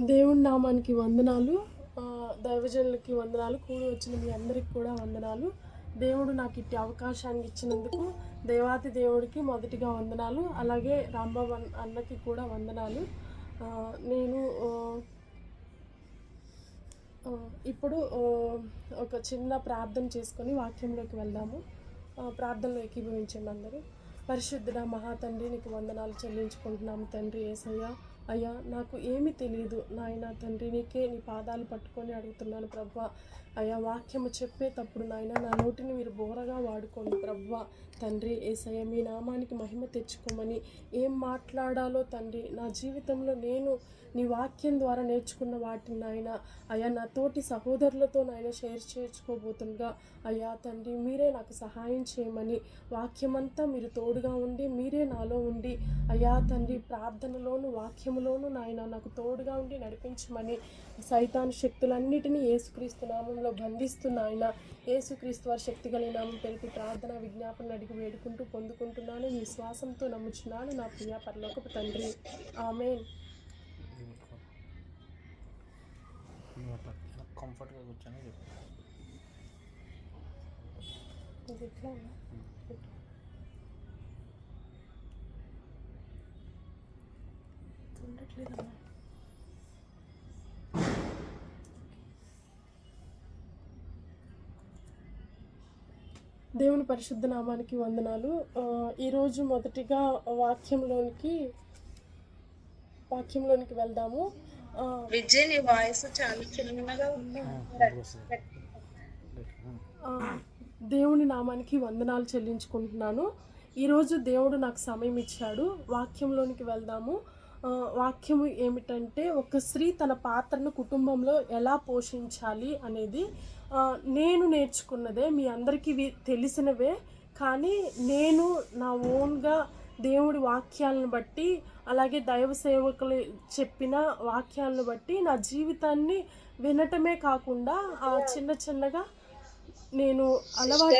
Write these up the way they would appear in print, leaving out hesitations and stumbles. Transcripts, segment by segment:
దేవుని నామానికి వందనాలు. దైవజనులకి వందనాలు. కూడి వచ్చిన మీ అందరికి కూడా వందనాలు. దేవుడు నాకు ఇట్టి అవకాశాన్ని ఇచ్చినందుకు దేవాతి దేవుడికి మొదటిగా వందనాలు. అలాగే రాంబాబు అన్నకి కూడా వందనాలు. నేను ఇప్పుడు ఒక చిన్న ప్రార్థన చేసుకొని వాక్యంలోకి వెళ్దాము. ప్రార్థనలో ఏకీభవించండి అందరూ. పరిశుద్ధుడ మహాతండ్రి, నీకు వందనాలు చెల్లించుకుంటున్నాము తండ్రి యేసయ్య. అయ్యా, నాకు ఏమీ తెలియదు నాయన తండ్రి, నీకే నీ పాదాలు పట్టుకొని అడుగుతున్నాను ప్రభువా. అయ్యా, వాక్యము చెప్పేటప్పుడు నాయన నా నోటిని మీరు బోరగా వాడుకోండి ప్రభువా. తండ్రి యేసయ్య, మీ నామానికి మహిమ తెచ్చుకోమని ఏం మాట్లాడాలో తండ్రి, నా జీవితంలో నేను నీ వాక్యం ద్వారా నేర్చుకున్న వాటిని నాయన అయ్యా నా తోటి సహోదరులతో నాయన షేర్ చేసుకోబోతుండగా అయ్యా తండ్రి, మీరే నాకు సహాయం చేయమని, వాక్యమంతా మీరు తోడుగా ఉండి మీరే నాలో ఉండి అయ్యా తండ్రి, ప్రార్థనలోను వాక్యములోను నాయన నాకు తోడుగా ఉండి నడిపించమని, సైతాను శక్తులన్నిటినీ యేసుక్రీస్తు నామంలో బంధిస్తున్న ఆయన యేసుక్రీస్తు వారి శక్తి కలిగిన నామం తెలిపి ప్రార్థన విజ్ఞాపన అడిగి వేడుకుంటూ పొందుకుంటున్నాను. మీ విశ్వాసంతో నమ్ముచున్నాను నా ప్రియ పరలోకపు తండ్రి, ఆమేన్. కంఫర్ట్గా కూర్చొని చెప్పు. దేవుని పరిశుద్ధ నామానికి వందనాలు. ఈరోజు మొదటిగా వాక్యంలోనికి వెళ్దాము. విజయ్, నీ వాయిస్ చాలా చిన్నగా ఉంది. దేవుని నామానికి వందనాలు చెల్లించుకుంటున్నాను. ఈరోజు దేవుడు నాకు సమయం ఇచ్చాడు. వాక్యంలోనికి వెళ్దాము. వాక్యము ఏమిటంటే, ఒక స్త్రీ తన పాత్రను కుటుంబంలో ఎలా పోషించాలి అనేది నేను నేర్చుకున్నదే, మీ అందరికీ తెలిసినవే. కానీ నేను నా ఓన్గా దేవుడి వాక్యాలను బట్టి, అలాగే దైవ సేవకులు చెప్పిన వాక్యాలను బట్టి నా జీవితాన్ని వినటమే కాకుండా చిన్న చిన్నగా నేను అలవాటు.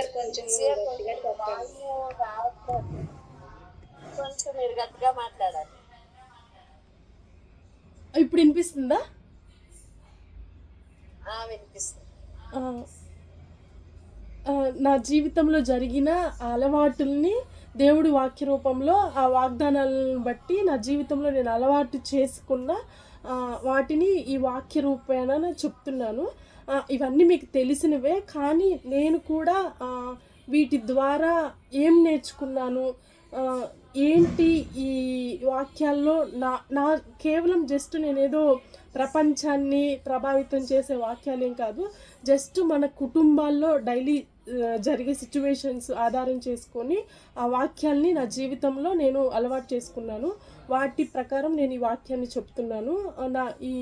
ఇప్పుడు వినిపిస్తుందా? నా జీవితంలో జరిగిన అలవాటుల్ని దేవుడి వాక్య రూపంలో ఆ వాగ్దానాలను బట్టి నా జీవితంలో నేను అలవాటు చేసుకున్న వాటిని ఈ వాక్య రూపేణ చెప్తున్నాను. ఇవన్నీ మీకు తెలిసినవే, కానీ నేను కూడా వీటి ద్వారా ఏం నేర్చుకున్నాను, ఏంటి ఈ వాక్యాల్లో నా కేవలం జస్ట్ నేనేదో ప్రపంచాన్ని ప్రభావితం చేసే వాక్యాలేం కాదు. జస్ట్ మన కుటుంబాల్లో డైలీ జరిగే సిచ్యువేషన్స్ ఆధారం చేసుకొని ఆ వాక్యాల్ని నా జీవితంలో నేను అలవాటు చేసుకున్నాను. వాటి ప్రకారం నేను ఈ వాక్యాన్ని చెప్తున్నాను. ఈ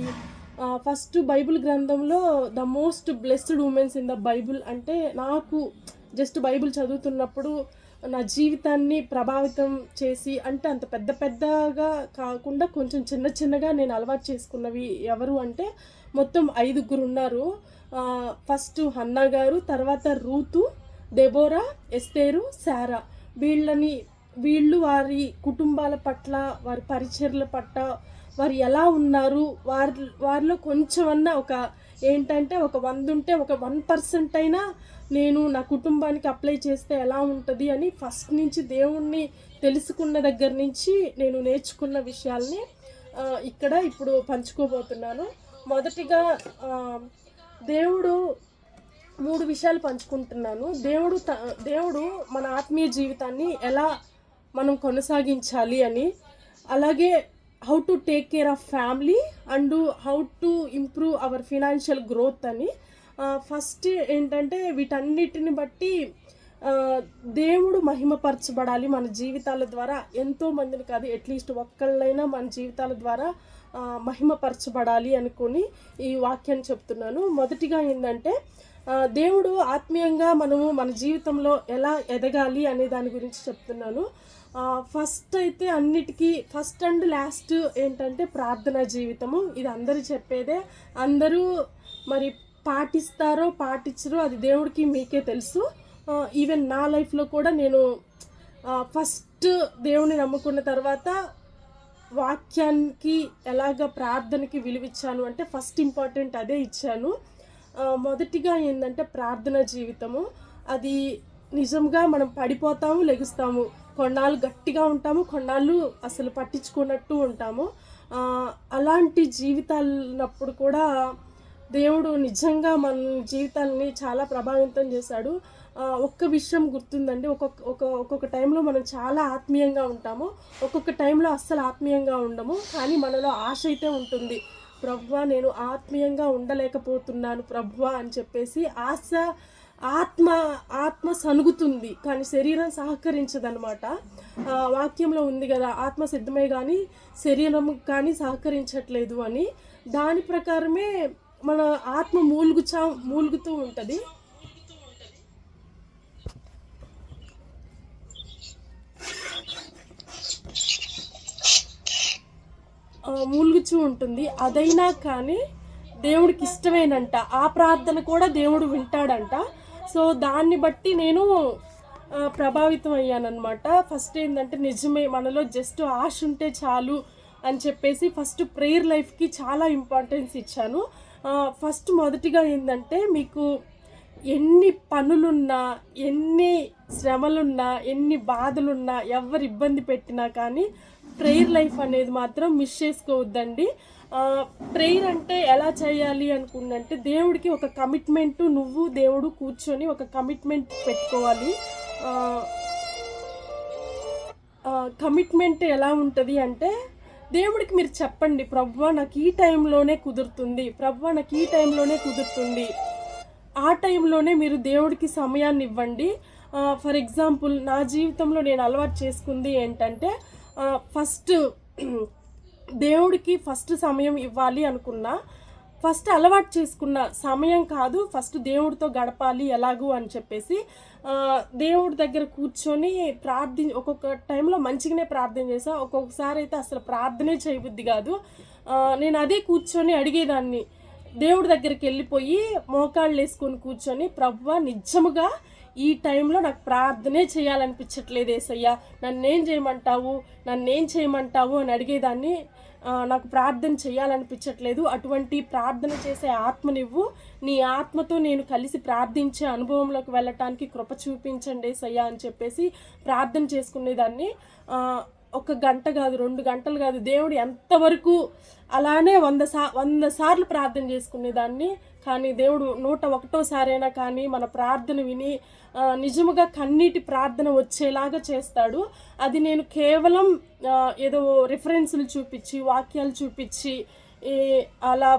ఫస్ట్ బైబిల్ గ్రంథంలో the most blessed women's in the Bible అంటే, నాకు జస్ట్ బైబిల్ చదువుతున్నప్పుడు నా జీవితాన్ని ప్రభావితం చేసి, అంటే అంత పెద్దగా కాకుండా కొంచెం చిన్నగా నేను అలవాటు చేసుకున్నవి ఎవరు అంటే, మొత్తం 5 ఉన్నారు. ఫస్ట్ హన్నా గారు, తర్వాత రూతు, దెబోరా, ఎస్తేరు, శారా. వీళ్ళు వారి కుటుంబాల పట్ల, వారి పరిచర్ల పట్ల వారు ఎలా ఉన్నారు, వారిలో కొంచెమన్నా ఏంటంటే ఒక 100 ఉంటే ఒక 1% అయినా నేను నా కుటుంబానికి అప్లై చేస్తే ఎలా ఉంటుంది అని ఫస్ట్ నుంచి దేవుణ్ణి తెలుసుకున్న దగ్గర నుంచి నేను నేర్చుకున్న విషయాల్ని ఇప్పుడు పంచుకోబోతున్నాను. మొదటిగా దేవుడు 3 విషయాలు పంచుకుంటున్నాను. దేవుడు మన ఆత్మీయ జీవితాన్ని ఎలా మనం కొనసాగించాలి అని, అలాగే how to take care of family and how to improve our financial growth అని. ఫస్ట్ ఏంటంటే, వీటన్నిటిని బట్టి దేవుడు మహిమపరచబడాలి మన జీవితాల ద్వారా. ఎంతోమందిని కాదు, అట్లీస్ట్ ఒక్కళ్ళైనా మన జీవితాల ద్వారా మహిమపరచబడాలి అనుకొని ఈ వాక్యాన్ని చెప్తున్నాను. మొదటిగా ఏంటంటే, దేవుడు ఆత్మీయంగా మనము మన జీవితంలో ఎలా ఎదగాలి అనే దాని గురించి చెప్తున్నాను. ఫస్ట్ అయితే అన్నిటికీ ఫస్ట్ అండ్ లాస్ట్ ఏంటంటే ప్రార్థనా జీవితము. ఇది అందరూ చెప్పేదే. అందరూ మరి పాటిస్తారో పాటించరో అది దేవుడికి మీకే తెలుసు. ఈవెన్ నా లైఫ్లో కూడా నేను ఫస్ట్ దేవుని నమ్ముకున్న తర్వాత వాక్యానికి ఎలాగ ప్రార్థనకి విలువిచ్చాను అంటే ఫస్ట్ ఇంపార్టెంట్ అదే ఇచ్చాను. మొదటిగా ఏంటంటే ప్రార్థన జీవితము. అది నిజంగా మనం పడిపోతాము, లెగుస్తాము, కొన్నాళ్ళు గట్టిగా ఉంటాము, కొన్నాళ్ళు అసలు పట్టించుకున్నట్టు ఉంటాము. అలాంటి జీవితాలప్పుడు కూడా దేవుడు నిజంగా మన జీవితాలని చాలా ప్రభావితం చేశాడు. ఒక్క విషయం గుర్తుందండి, ఒక్కొక్క టైంలో మనం చాలా ఆత్మీయంగా ఉంటాము, ఒక్కొక్క టైంలో అస్సలు ఆత్మీయంగా ఉండము. కానీ మనలో ఆశ అయితే ఉంటుంది, ప్రభువా నేను ఆత్మీయంగా ఉండలేకపోతున్నాను ప్రభువా అని చెప్పేసి ఆశ. ఆత్మ సనుగుతుంది కానీ శరీరం సహకరించదనమాట. వాక్యంలో ఉంది కదా, ఆత్మ సిద్ధమే కానీ శరీరం కానీ సహకరించట్లేదు అని. దాని ప్రకారమే మన ఆత్మ మూలుగుతూ ఉంటుంది. మూలుగుచూ ఉంటుంది. అదైనా కానీ దేవుడికి ఇష్టమేనంట, ఆ ప్రార్థన కూడా దేవుడు వింటాడంట. సో దాన్ని బట్టి నేను ప్రభావితం అయ్యానమాట. ఫస్ట్ ఏంటంటే నిజమే, మనలో జస్ట్ ఆశ ఉంటే చాలు అని చెప్పేసి ఫస్ట్ ప్రేయర్ లైఫ్కి చాలా ఇంపార్టెన్స్ ఇచ్చాను. ఫస్ట్ మొదటిగా ఏంటంటే, మీకు ఎన్ని పనులున్నా, ఎన్ని శ్రమలున్నా, ఎన్ని బాధలున్నా, ఎవరు ఇబ్బంది పెట్టినా కానీ ప్రేయర్ లైఫ్ అనేది మాత్రం మిస్ చేసుకోవద్దండి. ప్రేయర్ అంటే ఎలా చేయాలి అనుకుంటే, దేవుడికి ఒక కమిట్మెంట్, నువ్వు దేవుడు కూర్చొని ఒక కమిట్మెంట్ పెట్టుకోవాలి. కమిట్మెంట్ ఎలా ఉంటుంది అంటే, దేవుడికి మీరు చెప్పండి, ప్రభువా నాకు ఈ టైంలోనే కుదురుతుంది, ప్రభువా నాకు ఈ టైంలోనే కుదురుతుంది. ఆ టైంలోనే మీరు దేవుడికి సమయాన్ని ఇవ్వండి. ఫర్ ఎగ్జాంపుల్ నా జీవితంలో నేను అలవాటు చేసుకుంది ఏంటంటే, ఫస్ట్ దేవుడికి ఫస్ట్ సమయం ఇవ్వాలి అనుకున్నా, ఫస్ట్ అలవాటు చేసుకున్న సమయం కాదు, ఫస్ట్ దేవుడితో గడపాలి ఎలాగూ అని చెప్పేసి దేవుడి దగ్గర కూర్చొని ఒక్కొక్క టైంలో మంచిగానే ప్రార్థన చేసా, ఒక్కొక్కసారి అయితే అసలు ప్రార్థనే చేయబుద్ధి కాదు. నేను అదే కూర్చొని అడిగేదాన్ని, దేవుడి దగ్గరికి వెళ్ళిపోయి మోకాళ్ళు వేసుకొని కూర్చొని, ప్రభువా నిజముగా ఈ టైంలో నాకు ప్రార్థనే చేయాలనిపించట్లేదు యేసయ్యా, నన్నేం చేయమంటావు అని అడిగేదాన్ని. నాకు ప్రార్థన చేయాలనిపించట్లేదు, అటువంటి ప్రార్థన చేసే ఆత్మనివ్వు, నీ ఆత్మతో నేను కలిసి ప్రార్థించే అనుభవంలోకి వెళ్ళటానికి కృప చూపించండి యేసయ్యా అని చెప్పేసి ప్రార్థన చేసుకునేదాన్ని. 1 గంట కాదు, 2 గంటలు కాదు, దేవుడు ఎంతవరకు అలానే 100 సార్లు ప్రార్థన చేసుకునేదాన్ని. కానీ దేవుడు 101సారైనా కానీ మన ప్రార్థన విని నిజముగా కన్నీటి ప్రార్థన వచ్చేలాగా చేస్తాడు. అది నేను కేవలం ఏదో రిఫరెన్సులు చూపించి, వాక్యాలు చూపించి అలా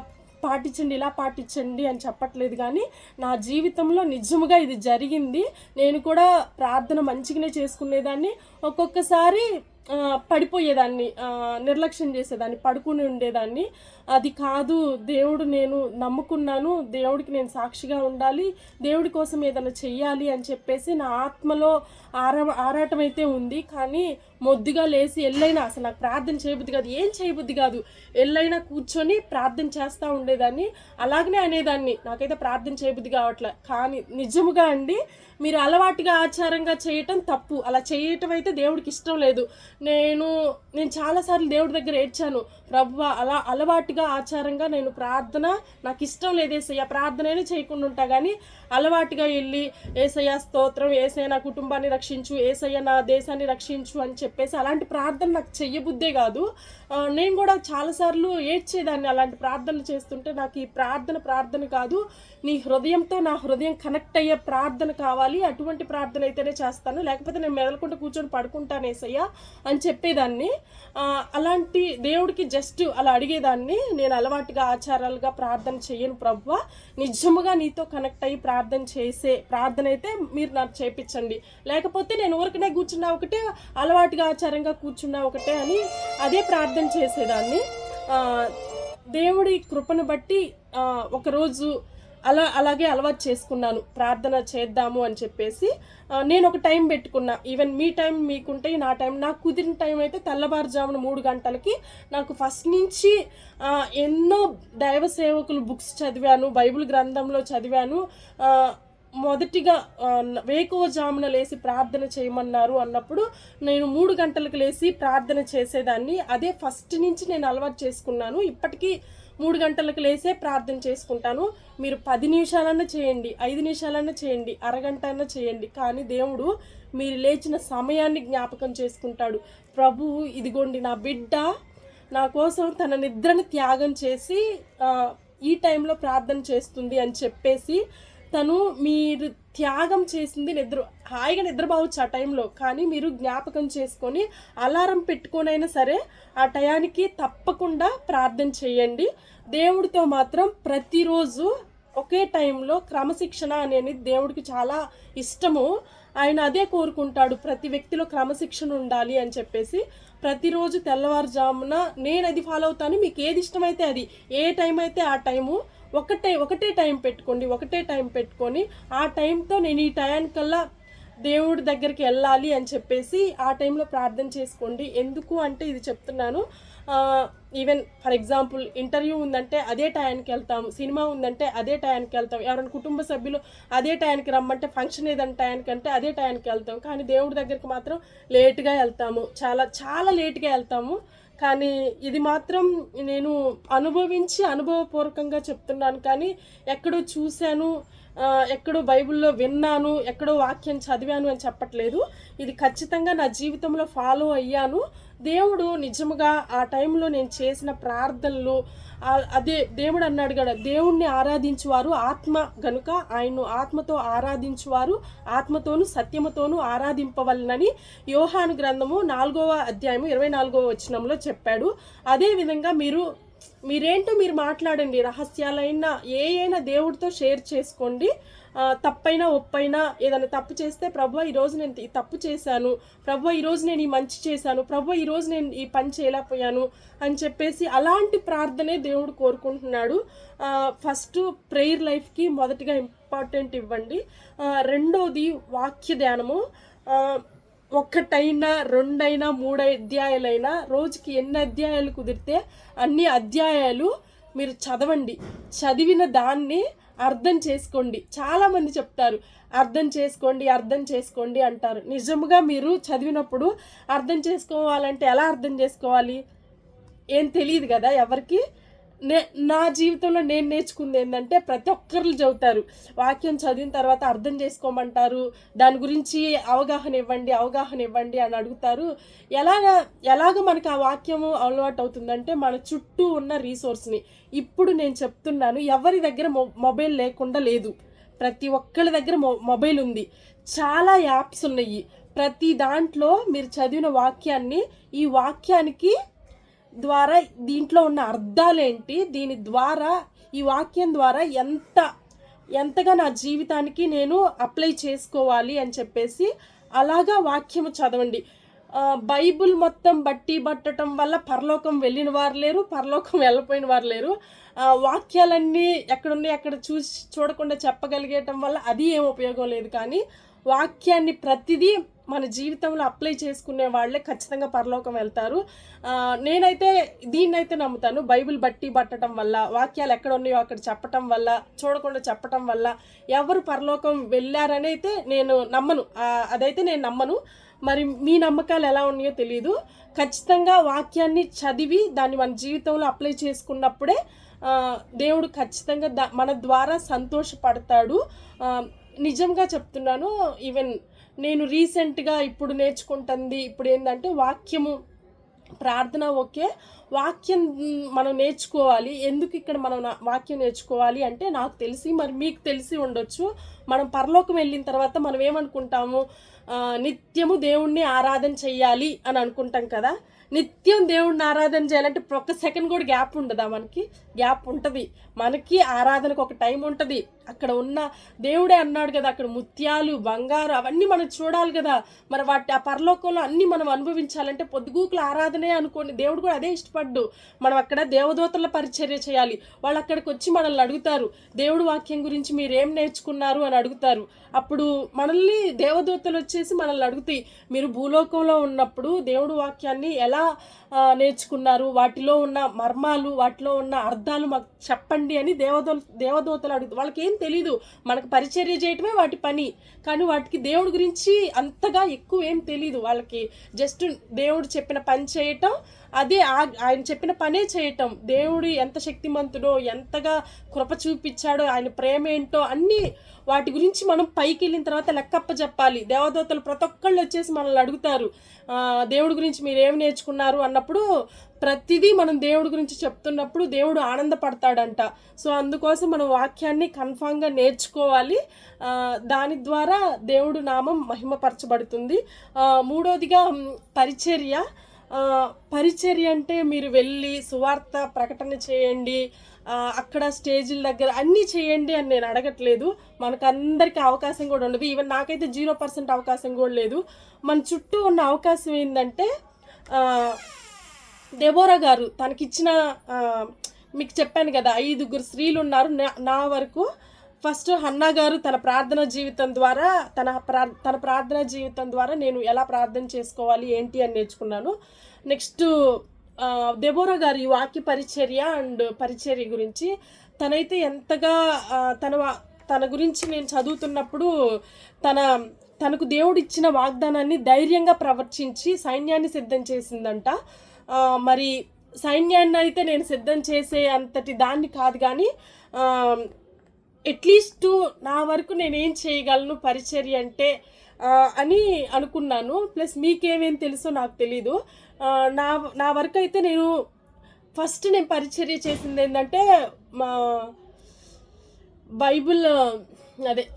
పాటించండి, ఇలా పాటించండి అని చెప్పట్లేదు, కానీ నా జీవితంలో నిజముగా ఇది జరిగింది. నేను కూడా ప్రార్థన మంచిగానే చేసుకునేదాన్ని, ఒక్కొక్కసారి పడిపోయేదాన్ని, నిర్లక్ష్యం చేసేదాన్ని, పడుకుని ఉండేదాన్ని. అది కాదు, దేవుడు నేను నమ్ముకున్నాను, దేవుడికి నేను సాక్షిగా ఉండాలి, దేవుడి కోసం ఏదైనా చెయ్యాలి అని చెప్పేసి నా ఆత్మలో ఆరాటం అయితే ఉంది. కానీ మొద్దుగా లేసి ఎల్లైనా అసలు నాకు ప్రార్థన చేయబుద్ధి కాదు, ఏం చేయబుద్ధి కాదు, ఎల్లైనా కూర్చొని ప్రార్థన చేస్తూ ఉండేదాన్ని. అలాగనే అనేదాన్ని, నాకైతే ప్రార్థన చేయబుద్ధి కావట్లే. కానీ నిజముగా అండి, మీరు అలవాటుగా ఆచారంగా చేయటం తప్పు, అలా చేయటం అయితే దేవుడికి ఇష్టం లేదు. నేను చాలాసార్లు దేవుడి దగ్గర ఏడ్చాను, ప్రభువా అలా అలవాటుగా ఆచారంగా నేను ప్రార్థన నాకు ఇష్టం లేదు యేసయ్య, ప్రార్థననే చేయకుండా ఉంటా, కానీ అలవాటుగా వెళ్ళి యేసయ్య స్తోత్రం, యేసయ్య నా కుటుంబాన్ని రక్షించు, యేసయ్య నా దేశాన్ని రక్షించు అని చెప్పేసి అలాంటి ప్రార్థన నాకు చెయ్యబుద్దే కాదు. నేను కూడా చాలాసార్లు ఏడ్చేదాన్ని అలాంటి ప్రార్థనలు చేస్తుంటే. నాకు ఈ ప్రార్థన కాదు, నీ హృదయంతో నా హృదయం కనెక్ట్ అయ్యే ప్రార్థన కావాలి, అటువంటి ప్రార్థన అయితేనే చేస్తాను, లేకపోతే నేను మెదలకుండా కూర్చొని పడుకుంటాను యేసయ్య అని చెప్పేదాన్ని. అలాంటి దేవుడికి జస్ట్ అలా అడిగేదాన్ని, నేను అలవాటుగా ఆచారాలుగా ప్రార్థన చేయను ప్రభువా, నిజముగా నీతో కనెక్ట్ అయ్యి ప్రార్థన చేసే ప్రార్థన అయితే మీరు నాకు చేయించండి, లేకపోతే నేను ఊరికనే కూర్చున్నా ఒకటే, అలవాటుగా ఆచారంగా కూర్చున్నా ఒకటే అని అదే ప్రార్థన చేసేదాన్ని. దేవుడి కృపను బట్టి ఒకరోజు అలాగే అలవాటు చేసుకున్నాను, ప్రార్థన చేద్దాము అని చెప్పేసి. నేను ఒక టైం పెట్టుకున్నా, ఈవెన్ మీ టైం మీకుంటే, నా టైం నాకు కుదిరిన టైం అయితే తెల్లవారుజామున 3 గంటలకి. నాకు ఫస్ట్ నుంచి ఎన్నో దైవ సేవకులు బుక్స్ చదివాను, బైబిల్ గ్రంథంలో చదివాను. మొదటిగా వేకువజామున లేసి ప్రార్థన చేయమన్నారు అన్నప్పుడు నేను 3 గంటలకు లేసి ప్రార్థన చేసేదాన్ని. అదే ఫస్ట్ నుంచి నేను అలవాటు చేసుకున్నాను. ఇప్పటికీ 3 గంటలకు లేసే ప్రార్థన చేసుకుంటాను. మీరు 10 నిమిషాలన్నా చేయండి, 5 నిమిషాలన్నా చేయండి, అరగంట అన్నా చేయండి, కానీ దేవుడు మీరు లేచిన సమయాన్ని జ్ఞాపకం చేసుకుంటాడు. ప్రభువు ఇదిగోండి నా బిడ్డ నా కోసం తన నిద్రని త్యాగం చేసి ఈ టైంలో ప్రార్థన చేస్తుంది అని చెప్పేసి తను మీరు త్యాగం చేసింది హాయిగా నిద్రపోవచ్చు ఆ టైంలో, కానీ మీరు జ్ఞాపకం చేసుకొని అలారం పెట్టుకొనైనా సరే ఆ టయానికి తప్పకుండా ప్రార్థన చేయండి. దేవుడితో మాత్రం ప్రతిరోజు ఒకే టైంలో క్రమశిక్షణ అనేది దేవుడికి చాలా ఇష్టము. ఆయన అదే కోరుకుంటాడు, ప్రతి వ్యక్తిలో క్రమశిక్షణ ఉండాలి అని చెప్పేసి. ప్రతిరోజు తెల్లవారుజామున నేను అది ఫాలో అవుతాను. మీకు ఏది ఇష్టమైతే అది, ఏ టైం అయితే ఆ టైము ఒకటే టైం పెట్టుకొని ఆ టైంతో నేను ఈ టైంకల్లా దేవుడి దగ్గరికి వెళ్ళాలి అని చెప్పేసి ఆ టైంలో ప్రార్థన చేసుకోండి. ఎందుకు అంటే ఇది చెప్తున్నాను, ఈవెన్ ఫర్ ఎగ్జాంపుల్ ఇంటర్వ్యూ ఉందంటే అదే టైంకి వెళ్తాము, సినిమా ఉందంటే అదే టైంకి వెళ్తాం, ఎవరైనా కుటుంబ సభ్యులు అదే టైంకి రమ్మంటే ఫంక్షన్ ఏదైనా టైంకి అంటే అదే టైంకి వెళ్తాం. కానీ దేవుడి దగ్గరికి మాత్రం లేట్గా వెళ్తాము, చాలా చాలా లేట్గా వెళ్తాము. కానీ ఇది మాత్రం నేను అనుభవపూర్వకంగా చెప్తున్నాను, కానీ ఎక్కడో చూశాను, ఎక్కడో బైబిల్లో విన్నాను, ఎక్కడో వాక్యం చదివాను అని చెప్పట్లేదు. ఇది ఖచ్చితంగా నా జీవితంలో ఫాలో అయ్యాను. దేవుడు నిజముగా ఆ టైంలో నేను చేసిన ప్రార్థనలు, అదే దేవుడు అన్నాడు కదా, దేవుణ్ణి ఆరాధించువారు ఆత్మ గనుక ఆయన్ను ఆత్మతో ఆరాధించువారు ఆత్మతోను సత్యముతోనూ ఆరాధింపవలనని యోహాను గ్రంథము 4వ అధ్యాయము 24వ వచనంలో చెప్పాడు. అదేవిధంగా మీరేంటో మీరు మాట్లాడండి, రహస్యాలైనా అయినా దేవుడితో షేర్ చేసుకోండి. తప్పైనా ఒప్పైనా ఏదైనా తప్పు చేస్తే ప్రభువా ఈరోజు నేను ఈ తప్పు చేశాను, ప్రభువా ఈరోజు నేను ఈ మంచి చేశాను, ప్రభువా ఈరోజు నేను ఈ పని చేయలేకపోయాను అని చెప్పేసి అలాంటి ప్రార్థనే దేవుడు కోరుకుంటున్నాడు. ఫస్ట్ ప్రేయర్ లైఫ్కి మొదటిగా ఇంపార్టెంట్ ఇవ్వండి. రెండోది వాక్య ధ్యానము. 1 అయినా 2 అయినా 3 అధ్యాయాలైనా రోజుకి ఎన్ని అధ్యాయాలు కుదిరితే అన్ని అధ్యాయాలు మీరు చదవండి. చదివిన దాన్ని అర్థం చేసుకోండి. చాలామంది చెప్తారు అర్థం చేసుకోండి అంటారు. నిజంగా మీరు చదివినప్పుడు అర్థం చేసుకోవాలంటే ఎలా అర్థం చేసుకోవాలి ఏం తెలియదు కదా ఎవరికి. నా జీవితంలో నేను నేర్చుకుంది ఏంటంటే, ప్రతి ఒక్కరు చెబుతారు వాక్యం చదివిన తర్వాత అర్థం చేసుకోమంటారు, దాని గురించి అవగాహన ఇవ్వండి అని అడుగుతారు. ఎలాగ మనకు ఆ వాక్యము అలవాటు అవుతుందంటే మన చుట్టూ ఉన్న రీసోర్స్ని. ఇప్పుడు నేను చెప్తున్నాను, ఎవరి దగ్గర మొబైల్ లేకుండా లేదు, ప్రతి ఒక్కరి దగ్గర మొబైల్ ఉంది, చాలా యాప్స్ ఉన్నాయి. ప్రతి దాంట్లో మీరు చదివిన వాక్యాన్ని ఈ వాక్యానికి ద్వారా దీంట్లో ఉన్న అర్థాలేంటి, దీని ద్వారా ఈ వాక్యం ద్వారా ఎంతగా నా జీవితానికి నేను అప్లై చేసుకోవాలి అని చెప్పేసి అలాగా వాక్యము చదవండి. బైబుల్ మొత్తం పట్టడం వల్ల పరలోకం వెళ్ళిన వారు లేరు, పరలోకం వెళ్ళిపోయిన వారు లేరు. వాక్యాలన్నీ ఎక్కడున్నాయి అక్కడ చూడకుండా చెప్పగలిగేయటం వల్ల అది ఏం ఉపయోగం లేదు. కానీ వాక్యాన్ని ప్రతిదీ మన జీవితంలో అప్లై చేసుకునే వాళ్ళే ఖచ్చితంగా పరలోకం వెళ్తారు. నేనైతే దీన్నైతే నమ్ముతాను. బైబిల్ పట్టడం వల్ల, వాక్యాలు ఎక్కడ ఉన్నాయో అక్కడ చెప్పటం వల్ల, చూడకుండా చెప్పటం వల్ల ఎవరు పరలోకం వెళ్ళారని అయితే నేను నమ్మను. అదైతే నేను నమ్మను. మరి మీ నమ్మకాలు ఎలా ఉన్నాయో తెలియదు. ఖచ్చితంగా వాక్యాన్ని చదివి దాన్ని మన జీవితంలో అప్లై చేసుకున్నప్పుడే దేవుడు ఖచ్చితంగా మన ద్వారా సంతోషపడతాడు. నిజంగా చెప్తున్నాను. ఈవెన్ నేను రీసెంట్గా ఇప్పుడు నేర్చుకుంటుంది ఇప్పుడు ఏంటంటే వాక్యము, ప్రార్థన ఓకే, వాక్యం మనం నేర్చుకోవాలి. ఎందుకు ఇక్కడ మనం వాక్యం నేర్చుకోవాలి అంటే, నాకు తెలిసి మరి మీకు తెలిసి ఉండొచ్చు, మనం పరలోకం వెళ్ళిన తర్వాత మనం ఏమనుకుంటాము, నిత్యము దేవుణ్ణి ఆరాధన చెయ్యాలి అని అనుకుంటాం కదా. నిత్యం దేవుడిని ఆరాధన చేయాలంటే ఒక్క సెకండ్ కూడా గ్యాప్ ఉండదా? మనకి గ్యాప్ ఉంటుంది. మనకి ఆరాధనకు ఒక టైం ఉంటుంది. అక్కడ ఉన్న దేవుడే అన్నాడు కదా, అక్కడ ముత్యాలు బంగారు అవన్నీ మనం చూడాలి కదా. మరి ఆ పరలోకంలో అన్నీ మనం అనుభవించాలంటే పొద్దుగూకుల ఆరాధనే అనుకోండి. దేవుడు కూడా అదే ఇష్టపడ్డు. మనం అక్కడ దేవదూతల పరిచర్య చేయాలి. వాళ్ళు అక్కడికి వచ్చి మనల్ని అడుగుతారు, దేవుడు వాక్యం గురించి మీరేం నేర్చుకున్నారు అని అడుగుతారు. అప్పుడు మనల్ని దేవదూతలు వచ్చేసి మనల్ని అడుగుతాయి, మీరు భూలోకంలో ఉన్నప్పుడు దేవుడు వాక్యాన్ని ఎలా ఎలా నేర్చుకున్నారు, వాటిలో ఉన్న మర్మాలు, వాటిలో ఉన్న అర్థాలు మాకు చెప్పండి అని దేవదూతలు అడుగుతారు. వాళ్ళకి ఏం తెలీదు, మనకు పరిచర్య చేయటమే వాటి పని, కానీ వాటికి దేవుడి గురించి అంతగా ఎక్కువ ఏం తెలీదు. వాళ్ళకి జస్ట్ దేవుడు చెప్పిన పని చేయటం, అదే ఆయన చెప్పిన పనే చేయటం, దేవుడు ఎంత శక్తిమంతుడో, ఎంతగా కృప చూపించాడో, ఆయన ప్రేమ ఏంటో అన్నీ వాటి గురించి మనం పైకి వెళ్ళిన తర్వాత లెక్కప్ప చెప్పాలి. దేవదూతలు ప్రతి ఒక్కళ్ళు వచ్చేసి మనల్ని అడుగుతారు, దేవుడి గురించి మీరు ఏమి నేర్చుకున్నారు అన్నప్పుడు ప్రతిదీ మనం దేవుడి గురించి చెప్తున్నప్పుడు దేవుడు ఆనందపడతాడంట. సో అందుకోసం మనం వాక్యాన్ని కన్ఫామ్గా నేర్చుకోవాలి. దాని ద్వారా దేవుడు నామం మహిమపరచబడుతుంది. మూడోదిగా పరిచర్య అంటే మీరు వెళ్ళి సువార్త ప్రకటన చేయండి, అక్కడ స్టేజీల దగ్గర అన్నీ చేయండి అని నేను అడగట్లేదు. మనకందరికీ అవకాశం కూడా ఉండదు. ఈవెన్ నాకైతే 0% అవకాశం కూడా లేదు. మన చుట్టూ ఉన్న అవకాశం ఏంటంటే దెబోరా గారు తనకిచ్చిన, మీకు చెప్పాను కదా 5 స్త్రీలు ఉన్నారు నా వరకు. ఫస్ట్ హన్నా గారు తన ప్రార్థనా జీవితం ద్వారా నేను ఎలా ప్రార్థన చేసుకోవాలి ఏంటి అని నేర్చుకున్నాను. నెక్స్ట్ దెబోరా గారు ఈ వాక్య పరిచర్య గురించి తనైతే ఎంతగా తన గురించి నేను చదువుతున్నప్పుడు తనకు దేవుడు ఇచ్చిన వాగ్దానాన్ని ధైర్యంగా ప్రవర్తించి సైన్యాన్ని సిద్ధం చేసిందంట. మరి సైన్యాన్ని అయితే నేను సిద్ధం చేసే అంతటి దాన్ని కాదు, కానీ అట్లీస్ట్ నా వరకు నేనేం చేయగలను పరిచర్య అంటే అని అనుకున్నాను. ప్లస్ మీకేమేం తెలుసో నాకు తెలీదు. నా వరకు అయితే నేను పరిచర్య చేసింది ఏంటంటే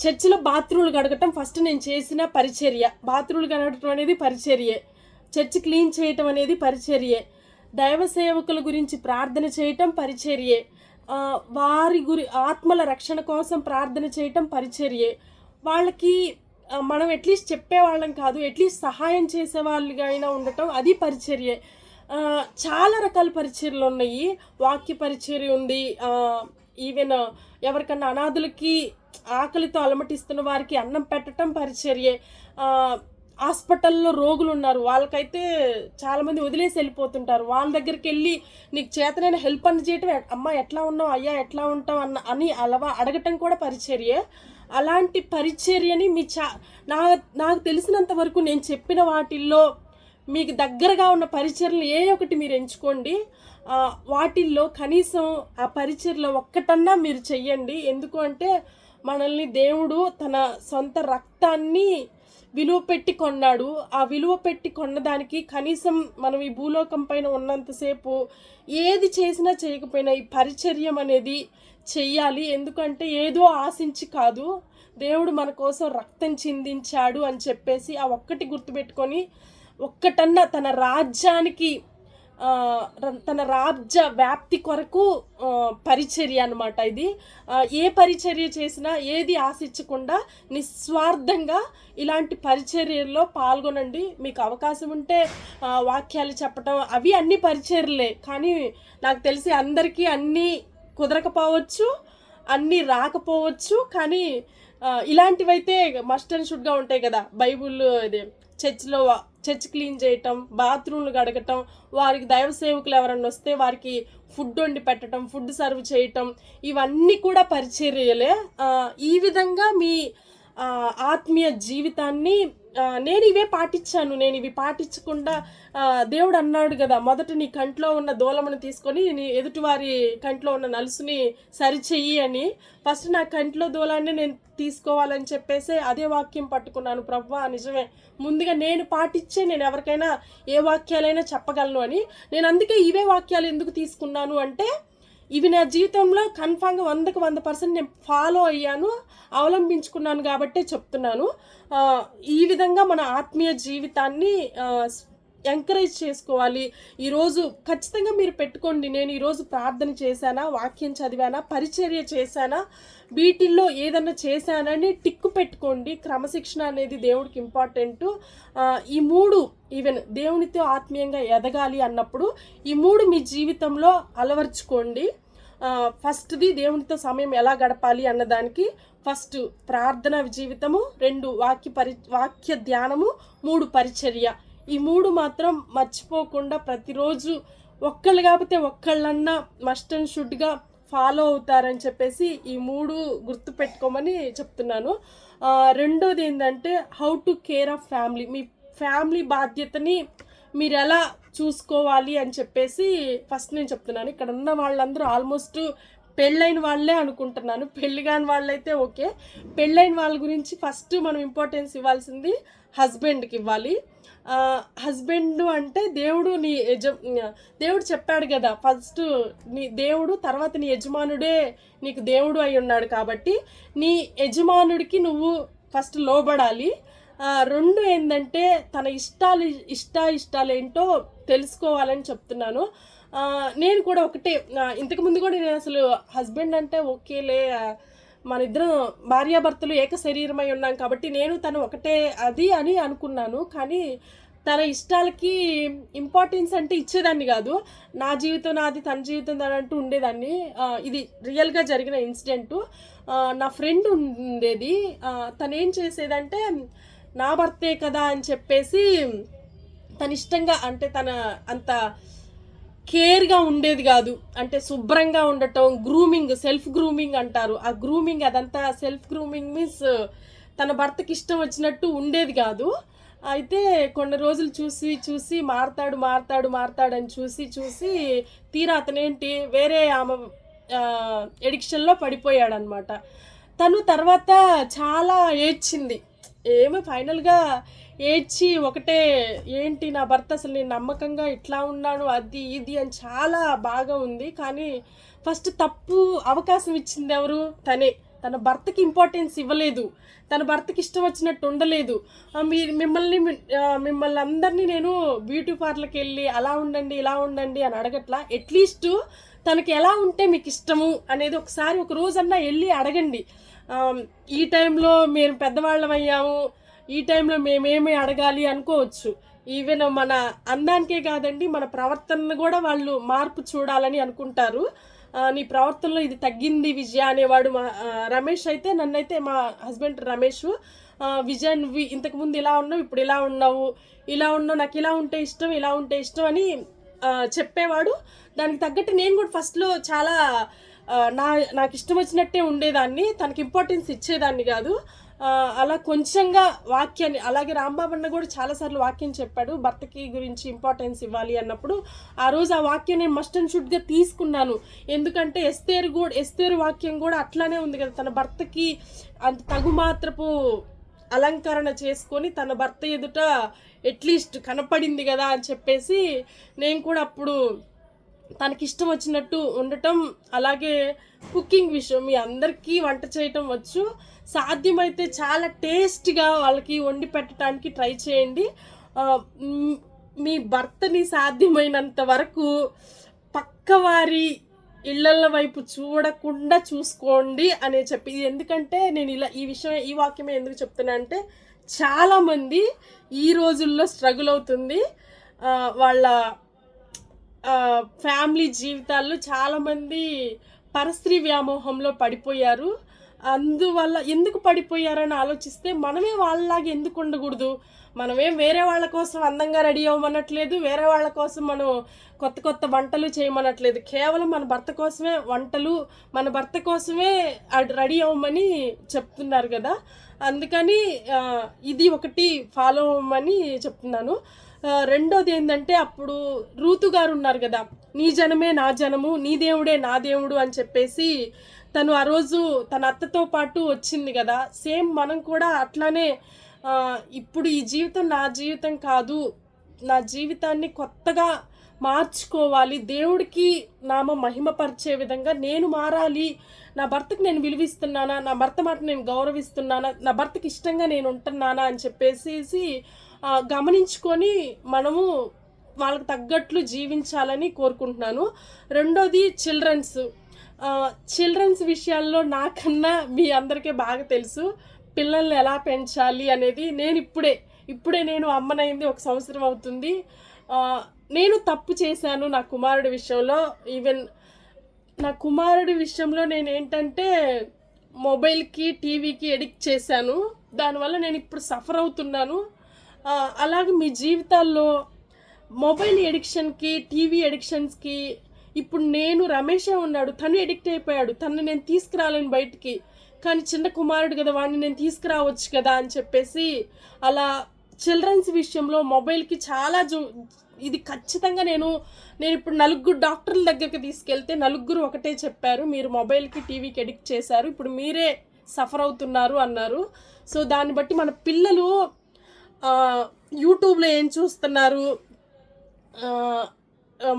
చర్చిలో బాత్రూమ్లు కడగటం ఫస్ట్ నేను చేసిన పరిచర్య. బాత్రూమ్లు కడగటం అనేది పరిచర్యే, చర్చి క్లీన్ చేయటం అనేది పరిచర్యే, దైవ సేవకుల గురించి ప్రార్థన చేయటం పరిచర్యే, వారి ఆత్మల రక్షణ కోసం ప్రార్థన చేయటం పరిచర్యే. వాళ్ళకి మనం అట్లీస్ట్ చెప్పేవాళ్ళం కాదు, అట్లీస్ట్ సహాయం చేసే వాళ్ళగా అయినా ఉండటం అది పరిచర్యే. చాలా రకాల పరిచర్యలు ఉన్నాయి. వాక్య పరిచర్య ఉంది, ఈవెన్ ఎవరికన్నా అనాథులకి ఆకలితో అలమటిస్తున్న వారికి అన్నం పెట్టడం పరిచర్యే. హాస్పిటల్లో రోగులు ఉన్నారు, వాళ్ళకైతే చాలామంది వదిలేసి వెళ్ళిపోతుంటారు, వాళ్ళ దగ్గరికి వెళ్ళి నీకు చేతనైన హెల్ప్ అని చేయటం, అమ్మ ఎట్లా ఉన్నావు, అయ్యా ఎట్లా ఉంటావు అని అడగటం కూడా పరిచర్యే. అలాంటి పరిచర్యని నాకు తెలిసినంత వరకు నేను చెప్పిన వాటిల్లో మీకు దగ్గరగా ఉన్న పరిచర్యలు ఒకటి మీరు ఎంచుకోండి. వాటిల్లో కనీసం ఆ పరిచర్యలో ఒక్కటన్నా మీరు చెయ్యండి. ఎందుకు అంటే మనల్ని దేవుడు తన సొంత రక్తాన్ని విలువ పెట్టి కొన్నాడు. ఆ విలువ పెట్టి కొన్నదానికి కనీసం మనం ఈ భూలోకం పైన ఉన్నంతసేపు ఏది చేసినా చేయకపోయినా ఈ పరిచర్యం అనేది చెయ్యాలి. ఎందుకంటే ఏదో ఆశించి కాదు, దేవుడు మన కోసం రక్తం చిందించాడు అని చెప్పేసి ఆ ఒక్కటి గుర్తుపెట్టుకొని ఒక్కటన్నా తన రాజ్య వ్యాప్తి కొరకు పరిచర్య అన్నమాట ఇది. ఏ పరిచర్య చేసినా ఏది ఆశించకుండా నిస్వార్థంగా ఇలాంటి పరిచర్యల్లో పాల్గొనండి. మీకు అవకాశం ఉంటే వాక్యాలు చెప్పటం అవి అన్ని పరిచర్యలే, కానీ నాకు తెలిసి అందరికీ అన్నీ కుదరకపోవచ్చు, అన్నీ రాకపోవచ్చు. కానీ ఇలాంటివైతే మస్ట్ అండ్ షుడ్గా ఉంటాయి కదా. బైబుల్ ఇది చర్చ్ క్లీన్ చేయటం, బాత్రూమ్లు కడగటం, వారికి దైవ సేవకులు ఎవరన్నా వస్తే వారికి ఫుడ్ వండి పెట్టడం, ఫుడ్ సర్వ్ చేయటం, ఇవన్నీ కూడా పరిచర్యలే. ఈ విధంగా మీ ఆత్మీయ జీవితాన్ని నేను ఇవి పాటించకుండా దేవుడు అన్నాడు కదా, మొదట నీ కంట్లో ఉన్న దూలమును తీసుకొని నీ ఎదుటివారి కంట్లో ఉన్న నలుసుని సరిచెయ్యి అని. ఫస్ట్ నా కంట్లో దూలాన్ని నేను తీసుకోవాలని చెప్పేసి అదే వాక్యం పట్టుకున్నాను. ప్రభువా నిజమే, ముందుగా నేను పాటించే నేను ఎవరికైనా ఏ వాక్యాలైనా చెప్పగలను అని. నేను అందుకే ఇవే వాక్యాలు ఎందుకు తీసుకున్నాను అంటే ఇవి నా జీవితంలో కన్ఫామ్గా 100% నేను ఫాలో అయ్యాను, అవలంబించుకున్నాను కాబట్టే చెప్తున్నాను. ఈ విధంగా మన ఆత్మీయ జీవితాన్ని ఎంకరేజ్ చేసుకోవాలి. ఈరోజు ఖచ్చితంగా మీరు పెట్టుకోండి, నేను ఈరోజు ప్రార్థన చేశానా, వాక్యం చదివానా, పరిచర్య చేశానా, వీటిల్లో ఏదన్నా చేశానని టిక్కు పెట్టుకోండి. క్రమశిక్షణ అనేది దేవుడికి ఇంపార్టెంట్. ఈ 3 ఈవెన్ దేవునితో ఆత్మీయంగా ఎదగాలి అన్నప్పుడు ఈ 3 మీ జీవితంలో అలవర్చుకోండి. ఫస్ట్ది దేవునితో సమయం ఎలా గడపాలి అన్నదానికి ఫస్ట్ ప్రార్థన జీవితము, 2 వాక్య ధ్యానము, 3 పరిచర్య. ఈ 3 మాత్రం మర్చిపోకుండా ప్రతిరోజు ఒక్కళ్ళు కాకపోతే ఒక్కళ్ళన్నా మస్ట్ అండ్ షుడ్గా ఫాలో అవుతారని చెప్పేసి ఈ 3 గుర్తు పెట్టుకోమని చెప్తున్నాను. రెండోది ఏంటంటే how to care of family. Me family బాధ్యతని మీరు ఎలా చూసుకోవాలి అని చెప్పేసి ఫస్ట్ నేను చెప్తున్నాను. ఇక్కడ ఉన్న వాళ్ళందరూ ఆల్మోస్ట్ పెళ్ళైన వాళ్ళే అనుకుంటున్నాను. పెళ్ళి కాని వాళ్ళైతే ఓకే. పెళ్ళైన వాళ్ళ గురించి ఫస్ట్ మనం ఇంపార్టెన్స్ ఇవ్వాల్సింది హస్బెండ్కి ఇవ్వాలి. హస్బెండ్ అంటే దేవుడు దేవుడు చెప్పాడు కదా, ఫస్ట్ నీ దేవుడు, తర్వాత నీ యజమానుడే నీకు దేవుడు అయి ఉన్నాడు. కాబట్టి నీ యజమానుడికి నువ్వు ఫస్ట్ లోబడాలి. 2 ఏంటంటే తన ఇష్టాలు ఏంటో తెలుసుకోవాలని చెప్తున్నాను. నేను కూడా ఒకటే, ఇంతకుముందు కూడా నేను అసలు హస్బెండ్ అంటే ఓకేలే, మన ఇద్దరం భార్యాభర్తలు ఏక శరీరమై ఉన్నాం కాబట్టి నేను తను ఒకటే అది అని అనుకున్నాను. కానీ తన ఇష్టాలకి ఇంపార్టెన్స్ అంటే ఇచ్చేదాన్ని కాదు. నా జీవితం నాది, తన జీవితం తన అంటూ ఉండేదాన్ని. ఇది రియల్గా జరిగిన ఇన్సిడెంటు. నా ఫ్రెండ్ ఉండేది, తను ఏం చేసేదంటే నా భర్తే కదా అని చెప్పేసి తన ఇష్టంగా, అంటే తన అంత కేర్గా ఉండేది కాదు. అంటే శుభ్రంగా ఉండటం, గ్రూమింగ్, సెల్ఫ్ గ్రూమింగ్ అంటారు. ఆ గ్రూమింగ్, అదంతా సెల్ఫ్ గ్రూమింగ్ మీన్స్ తన భర్తకి ఇష్టం వచ్చినట్టు ఉండేది కాదు. అయితే కొన్ని రోజులు చూసి మారతాడని చూసి తీరా అతనేంటి వేరే ఆమె ఎడిక్షన్లో పడిపోయాడనమాట. తను తర్వాత చాలా ఏడ్చింది. ఏమో ఫైనల్గా ఏడ్చి ఒకటే, ఏంటి నా భర్త అసలు నేను నమ్మకంగా ఇట్లా ఉన్నాను అది ఇది అని చాలా బాగా ఉంది. కానీ ఫస్ట్ తప్పు అవకాశం ఇచ్చింది ఎవరు? తనే. తన భర్తకి ఇంపార్టెన్స్ ఇవ్వలేదు, తన భర్తకి ఇష్టం వచ్చినట్టు ఉండలేదు. మిమ్మల్ని అందరినీ నేను బ్యూటీ పార్లర్కి వెళ్ళి అలా ఉండండి ఇలా ఉండండి అని అడగట్లా. అట్లీస్ట్ తనకి ఎలా ఉంటే మీకు ఇష్టము అనేది ఒకసారి ఒక రోజన్నా వెళ్ళి అడగండి. ఈ టైంలో మేము పెద్దవాళ్ళం అయ్యాము, ఈ టైంలో మేమేమి అడగాలి అనుకోవచ్చు. ఈవెన్ మన అందానికే కాదండి, మన ప్రవర్తనను కూడా వాళ్ళు మార్పు చూడాలని అనుకుంటారు. నీ ప్రవర్తనలో ఇది తగ్గింది విజయ అనేవాడు మా రమేష్ అయితే, నన్నైతే మా హస్బెండ్ రమేష్, విజయ నువ్వు ఇంతకుముందు ఇలా ఉన్నావు, ఇప్పుడు ఇలా ఉన్నావు, నాకు ఇలా ఉంటే ఇష్టం అని చెప్పేవాడు. దానికి తగ్గట్టు నేను కూడా ఫస్ట్లో చాలా నాకు ఇష్టం వచ్చినట్టే ఉండేదాన్ని, తనకి ఇంపార్టెన్స్ ఇచ్చేదాన్ని కాదు. అలా కొంచెంగా వాక్యాన్ని, అలాగే రాంబాబు అన్న కూడా చాలాసార్లు వాక్యం చెప్పాడు భర్తకి గురించి ఇంపార్టెన్స్ ఇవ్వాలి అన్నప్పుడు. ఆ రోజు ఆ వాక్యం నేను మస్ట్ అండ్ షుడ్గా తీసుకున్నాను. ఎందుకంటే ఎస్తేరు వాక్యం కూడా అట్లానే ఉంది కదా, తన భర్తకి అంత తగుమాత్రపు అలంకరణ చేసుకొని తన భర్త ఎదుట అట్లీస్ట్ కనపడింది కదా అని చెప్పేసి నేను కూడా అప్పుడు తనకి ఇష్టం వచ్చినట్టు ఉండటం. అలాగే కుకింగ్ విషయం, మీ అందరికీ వంట చేయటం వచ్చు, సాధ్యమైతే చాలా టేస్ట్గా వాళ్ళకి వండి పెట్టడానికి ట్రై చేయండి. మీ భర్తని సాధ్యమైనంత వరకు పక్కవారి ఇళ్ళ వైపు చూడకుండా చూసుకోండి అనే చెప్పి. ఎందుకంటే నేను ఈ వాక్యమే ఎందుకు చెప్తున్నా అంటే, చాలామంది ఈ రోజుల్లో స్ట్రగుల్ అవుతుంది వాళ్ళ ఫ్యామిలీ జీవితాల్లో. చాలామంది పరస్త్రీ వ్యామోహంలో పడిపోయారు. అందువల్ల ఎందుకు పడిపోయారని ఆలోచిస్తే, మనమే వాళ్ళలాగా ఎందుకు ఉండకూడదు? మనమేం వేరే వాళ్ళ కోసం అందంగా రెడీ అవ్వమనట్లేదు, వేరే వాళ్ళ కోసం మనం కొత్త వంటలు చేయమనట్లేదు. కేవలం మన భర్త కోసమే వంటలు, మన భర్త కోసమే రెడీ అవ్వమని చెప్తున్నారు కదా. అందుకని ఇది ఒకటి ఫాలో అవ్వమని చెప్తున్నాను. రెండోది ఏంటంటే, అప్పుడు రూతు గారు ఉన్నారు కదా, నీ జనమే నా జనము, నీ దేవుడే నా దేవుడు అని చెప్పేసి తను ఆ రోజు తన అత్తతో పాటు వచ్చింది కదా. సేమ్ మనం కూడా అట్లానే ఇప్పుడు ఈ జీవితం నా జీవితం కాదు, నా జీవితాన్ని కొత్తగా మార్చుకోవాలి, దేవుడికి నామ మహిమపరిచే విధంగా నేను మారాలి, నా భర్తకి నేను విలువిస్తున్నానా, నా భర్త మాట నేను గౌరవిస్తున్నానా, నా భర్తకి ఇష్టంగా నేను ఉంటున్నానా అని చెప్పేసి గమనించుకొని మనము వాళ్ళకి తగ్గట్లు జీవించాలని కోరుకుంటున్నాను. రెండోది చిల్డ్రన్స్ విషయాల్లో నాకన్నా మీ అందరికీ బాగా తెలుసు పిల్లల్ని ఎలా పెంచాలి అనేది. నేను ఇప్పుడే నేను అమ్మనైంది 1 సంవత్సరం అవుతుంది. నేను తప్పు చేశాను నా కుమారుడి విషయంలో. ఈవెన్ నా కుమారుడి విషయంలో నేను ఏంటంటే మొబైల్కి టీవీకి ఎడిక్ట్ చేశాను. దానివల్ల నేను ఇప్పుడు సఫర్ అవుతున్నాను. అలాగే మీ జీవితాల్లో మొబైల్ ఎడిక్షన్కి, టీవీ ఎడిక్షన్స్కి ఇప్పుడు నేను రమేషే ఉన్నాడు, తను ఎడిక్ట్ అయిపోయాడు, తను నేను తీసుకురాలేను బయటికి, కానీ చిన్న కుమారుడు కదా వాడిని నేను తీసుకురావచ్చు కదా అని చెప్పేసి అలా చిల్డ్రన్స్ విషయంలో మొబైల్కి చాలా ఇది ఖచ్చితంగా నేను ఇప్పుడు 4 డాక్టర్ల దగ్గరికి తీసుకెళ్తే 4 ఒకటే చెప్పారు, మీరు మొబైల్కి టీవీకి ఎడిక్ట్ చేశారు, ఇప్పుడు మీరే సఫర్ అవుతున్నారు అన్నారు. సో దాన్ని బట్టి మన పిల్లలు యూట్యూబ్లో ఏం చూస్తున్నారు,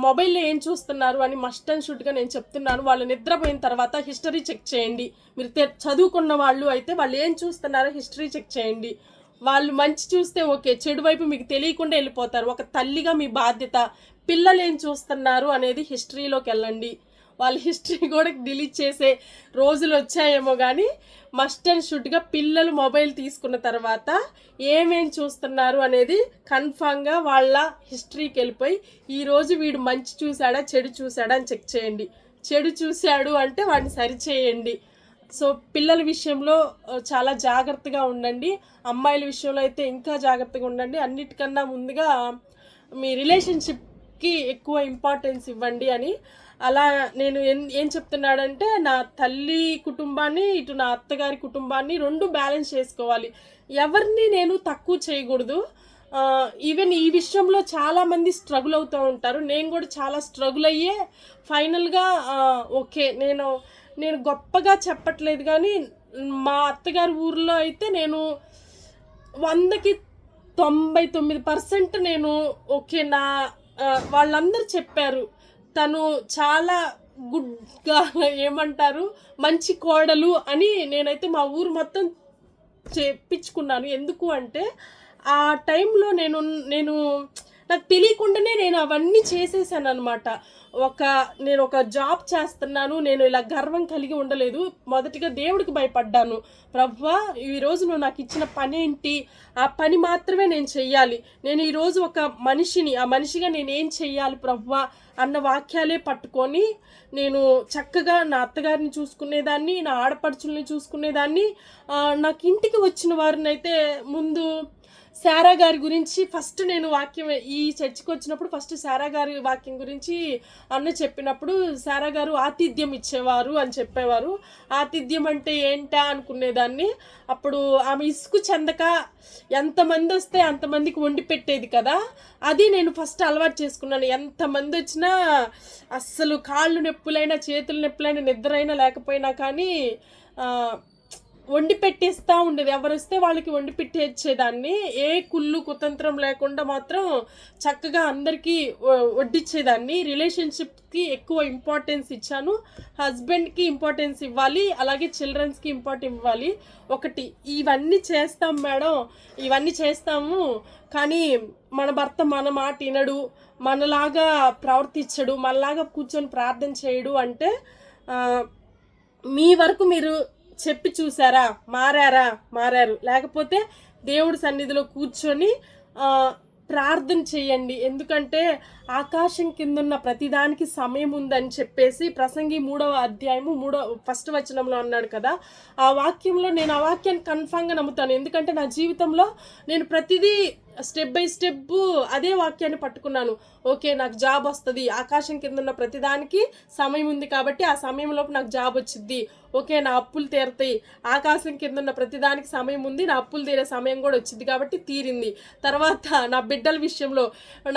మొబైల్లో ఏం చూస్తున్నారు అని మస్ట్ అండ్ షుడ్గా నేను చెప్తున్నాను. వాళ్ళు నిద్రపోయిన తర్వాత హిస్టరీ చెక్ చేయండి. మీరు చదువుకున్న వాళ్ళు అయితే వాళ్ళు ఏం చూస్తున్నారో హిస్టరీ చెక్ చేయండి. వాళ్ళు మంచి చూస్తే ఓకే, చెడు వైపు మీకు తెలియకుండా వెళ్ళిపోతారు. ఒక తల్లిగా మీ బాధ్యత పిల్లలు ఏం చూస్తున్నారు అనేది హిస్టరీలోకి వెళ్ళండి. వాళ్ళ హిస్టరీ కూడా డిలీట్ చేసే రోజులు వచ్చాయేమో కానీ మస్ట్ అండ్ షుడ్గా పిల్లలు మొబైల్ తీసుకున్న తర్వాత ఏమేం చూస్తున్నారు అనేది కన్ఫామ్గా వాళ్ళ హిస్టరీకి వెళ్ళిపోయి ఈరోజు వీడు మంచి చూశాడా చెడు చూశాడా అని చెక్ చేయండి. చెడు చూశాడు అంటే వాడిని సరిచేయండి. సో పిల్లల విషయంలో చాలా జాగ్రత్తగా ఉండండి. అమ్మాయిల విషయంలో అయితే ఇంకా జాగ్రత్తగా ఉండండి. అన్నిటికన్నా ముందుగా మీ రిలేషన్షిప్కి ఎక్కువ ఇంపార్టెన్స్ ఇవ్వండి అని. అలా నేను ఏం చెప్తున్నాడంటే నా తల్లి కుటుంబాన్ని ఇటు నా అత్తగారి కుటుంబాన్ని 2 బ్యాలెన్స్ చేసుకోవాలి. ఎవరిని నేను తక్కువ చేయకూడదు. ఈవెన్ ఈ విషయంలో చాలామంది స్ట్రగుల్ అవుతూ ఉంటారు. నేను కూడా చాలా స్ట్రగుల్ అయ్యే ఫైనల్గా ఓకే నేను గొప్పగా చెప్పట్లేదు కానీ మా అత్తగారి ఊర్లో అయితే నేను 100కి 99% నేను ఓకే వాళ్ళందరూ చెప్పారు తను చాలా గుడ్గా ఏమంటారు మంచి కోడలు అని. నేనైతే మా ఊరు మొత్తం చెప్పించుకున్నాను. ఎందుకు అంటే ఆ టైంలో నేను నాకు తెలియకుండానే నేను అవన్నీ చేసేసాను అనమాట. నేను ఒక జాబ్ చేస్తున్నాను, నేను ఇలా గర్వం కలిగి ఉండలేదు. మొదటిగా దేవుడికి భయపడ్డాను. ప్రభువా ఈరోజు నువ్వు నాకు ఇచ్చిన పని ఏంటి, ఆ పని మాత్రమే నేను చెయ్యాలి. నేను ఈరోజు ఒక మనిషిని, ఆ మనిషిగా నేనేం చెయ్యాలి ప్రభువా అన్న వాక్యాలే పట్టుకొని నేను చక్కగా నా అత్తగారిని చూసుకునేదాన్ని, నా ఆడపడుచుల్ని చూసుకునేదాన్ని. నాకు ఇంటికి వచ్చిన వారిని అయితే ముందు శారా గారి గురించి ఫస్ట్ నేను వాక్యం ఈ చర్చికి వచ్చినప్పుడు ఫస్ట్ శారా గారి వాక్యం గురించి అన్న చెప్పినప్పుడు శారా గారు ఆతిథ్యం ఇచ్చేవారు అని చెప్పేవారు. ఆతిథ్యం అంటే ఏంటా అనుకునేదాన్ని. అప్పుడు ఆమె ఇసుకు చెందక ఎంతమంది వస్తే అంతమందికి వండి పెట్టేది కదా, అది నేను ఫస్ట్ అలవాటు చేసుకున్నాను. ఎంతమంది వచ్చినా అస్సలు కాళ్ళు నొప్పులైనా చేతులు నొప్పులైనా నిద్రైనా లేకపోయినా కానీ వండి పెట్టేస్తూ ఉండేది. ఎవరు వస్తే వాళ్ళకి వండి పెట్టేచ్చేదాన్ని. ఏ కుళ్ళు కుతంత్రం లేకుండా మాత్రం చక్కగా అందరికీ వడ్డిచ్చేదాన్ని. రిలేషన్షిప్కి ఎక్కువ ఇంపార్టెన్స్ ఇచ్చాను. హస్బెండ్కి ఇంపార్టెన్స్ ఇవ్వాలి, అలాగే చిల్డ్రన్స్కి ఇంపార్టెన్స్ ఇవ్వాలి. ఒకటి ఇవన్నీ చేస్తాం మేడం, ఇవన్నీ చేస్తాము కానీ మన భర్త మన మాట వినడు, మనలాగా ప్రవర్తించడు, మనలాగా కూర్చొని ప్రార్థన చేయడు అంటే మీ వరకు మీరు చెప్పి చూసారా, మారారు. లేకపోతే దేవుడి సన్నిధిలో కూర్చొని ప్రార్థన చేయండి. ఎందుకంటే ఆకాశం కిందున్న ప్రతిదానికి సమయం ఉందని చెప్పేసి ప్రసంగి 3వ అధ్యాయము 1వ వచనంలో అన్నాడు కదా. ఆ వాక్యంలో నేను ఆ వాక్యాన్ని కన్ఫామ్గా నమ్ముతాను. ఎందుకంటే నా జీవితంలో నేను ప్రతిదీ స్టెప్ బై స్టెప్ అదే వాక్యాన్ని పట్టుకున్నాను. ఓకే నాకు జాబ్ వస్తుంది, ఆకాశం కింద ఉన్న ప్రతిదానికి సమయం ఉంది కాబట్టి ఆ సమయంలోపు నాకు జాబ్ వచ్చింది. ఓకే నా అప్పులు తీరుతాయి, ఆకాశం కింద ఉన్న ప్రతిదానికి సమయం ఉంది, నా అప్పులు తీరే సమయం కూడా వచ్చింది కాబట్టి తీరింది. తర్వాత నా బిడ్డల విషయంలో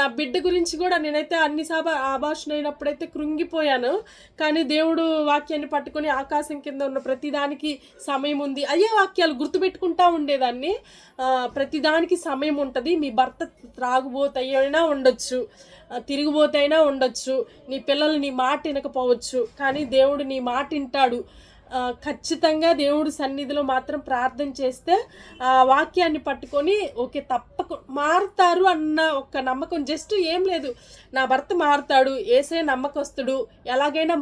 నా బిడ్డ గురించి కూడా నేనైతే అన్ని ఆభాషణ అయినప్పుడైతే కృంగిపోయాను. కానీ దేవుడు వాక్యాన్ని పట్టుకొని ఆకాశం కింద ఉన్న ప్రతిదానికి సమయం ఉంది, అయ్యే వాక్యాలు గుర్తుపెట్టుకుంటా ఉండేదాన్ని. ప్రతిదానికి సమయం ఉంటుంది. మీ భర్త త్రాగుబోతైనా ఉండొచ్చు, తిరిగిపోతైనా ఉండొచ్చు, నీ పిల్లలు నీ మాట వినకపోవచ్చు, కానీ దేవుడు నీ మాట వింటాడు. ఖచ్చితంగా దేవుడు సన్నిధిలో మాత్రం ప్రార్థన చేస్తే ఆ వాక్యాన్ని పట్టుకొని ఓకే తప్పక మారుతారు అన్న ఒక నమ్మకం. జస్ట్ ఏం లేదు, నా భర్త మారుతాడు, యేసయ్య నమ్మకస్తుడు, ఎలాగైనా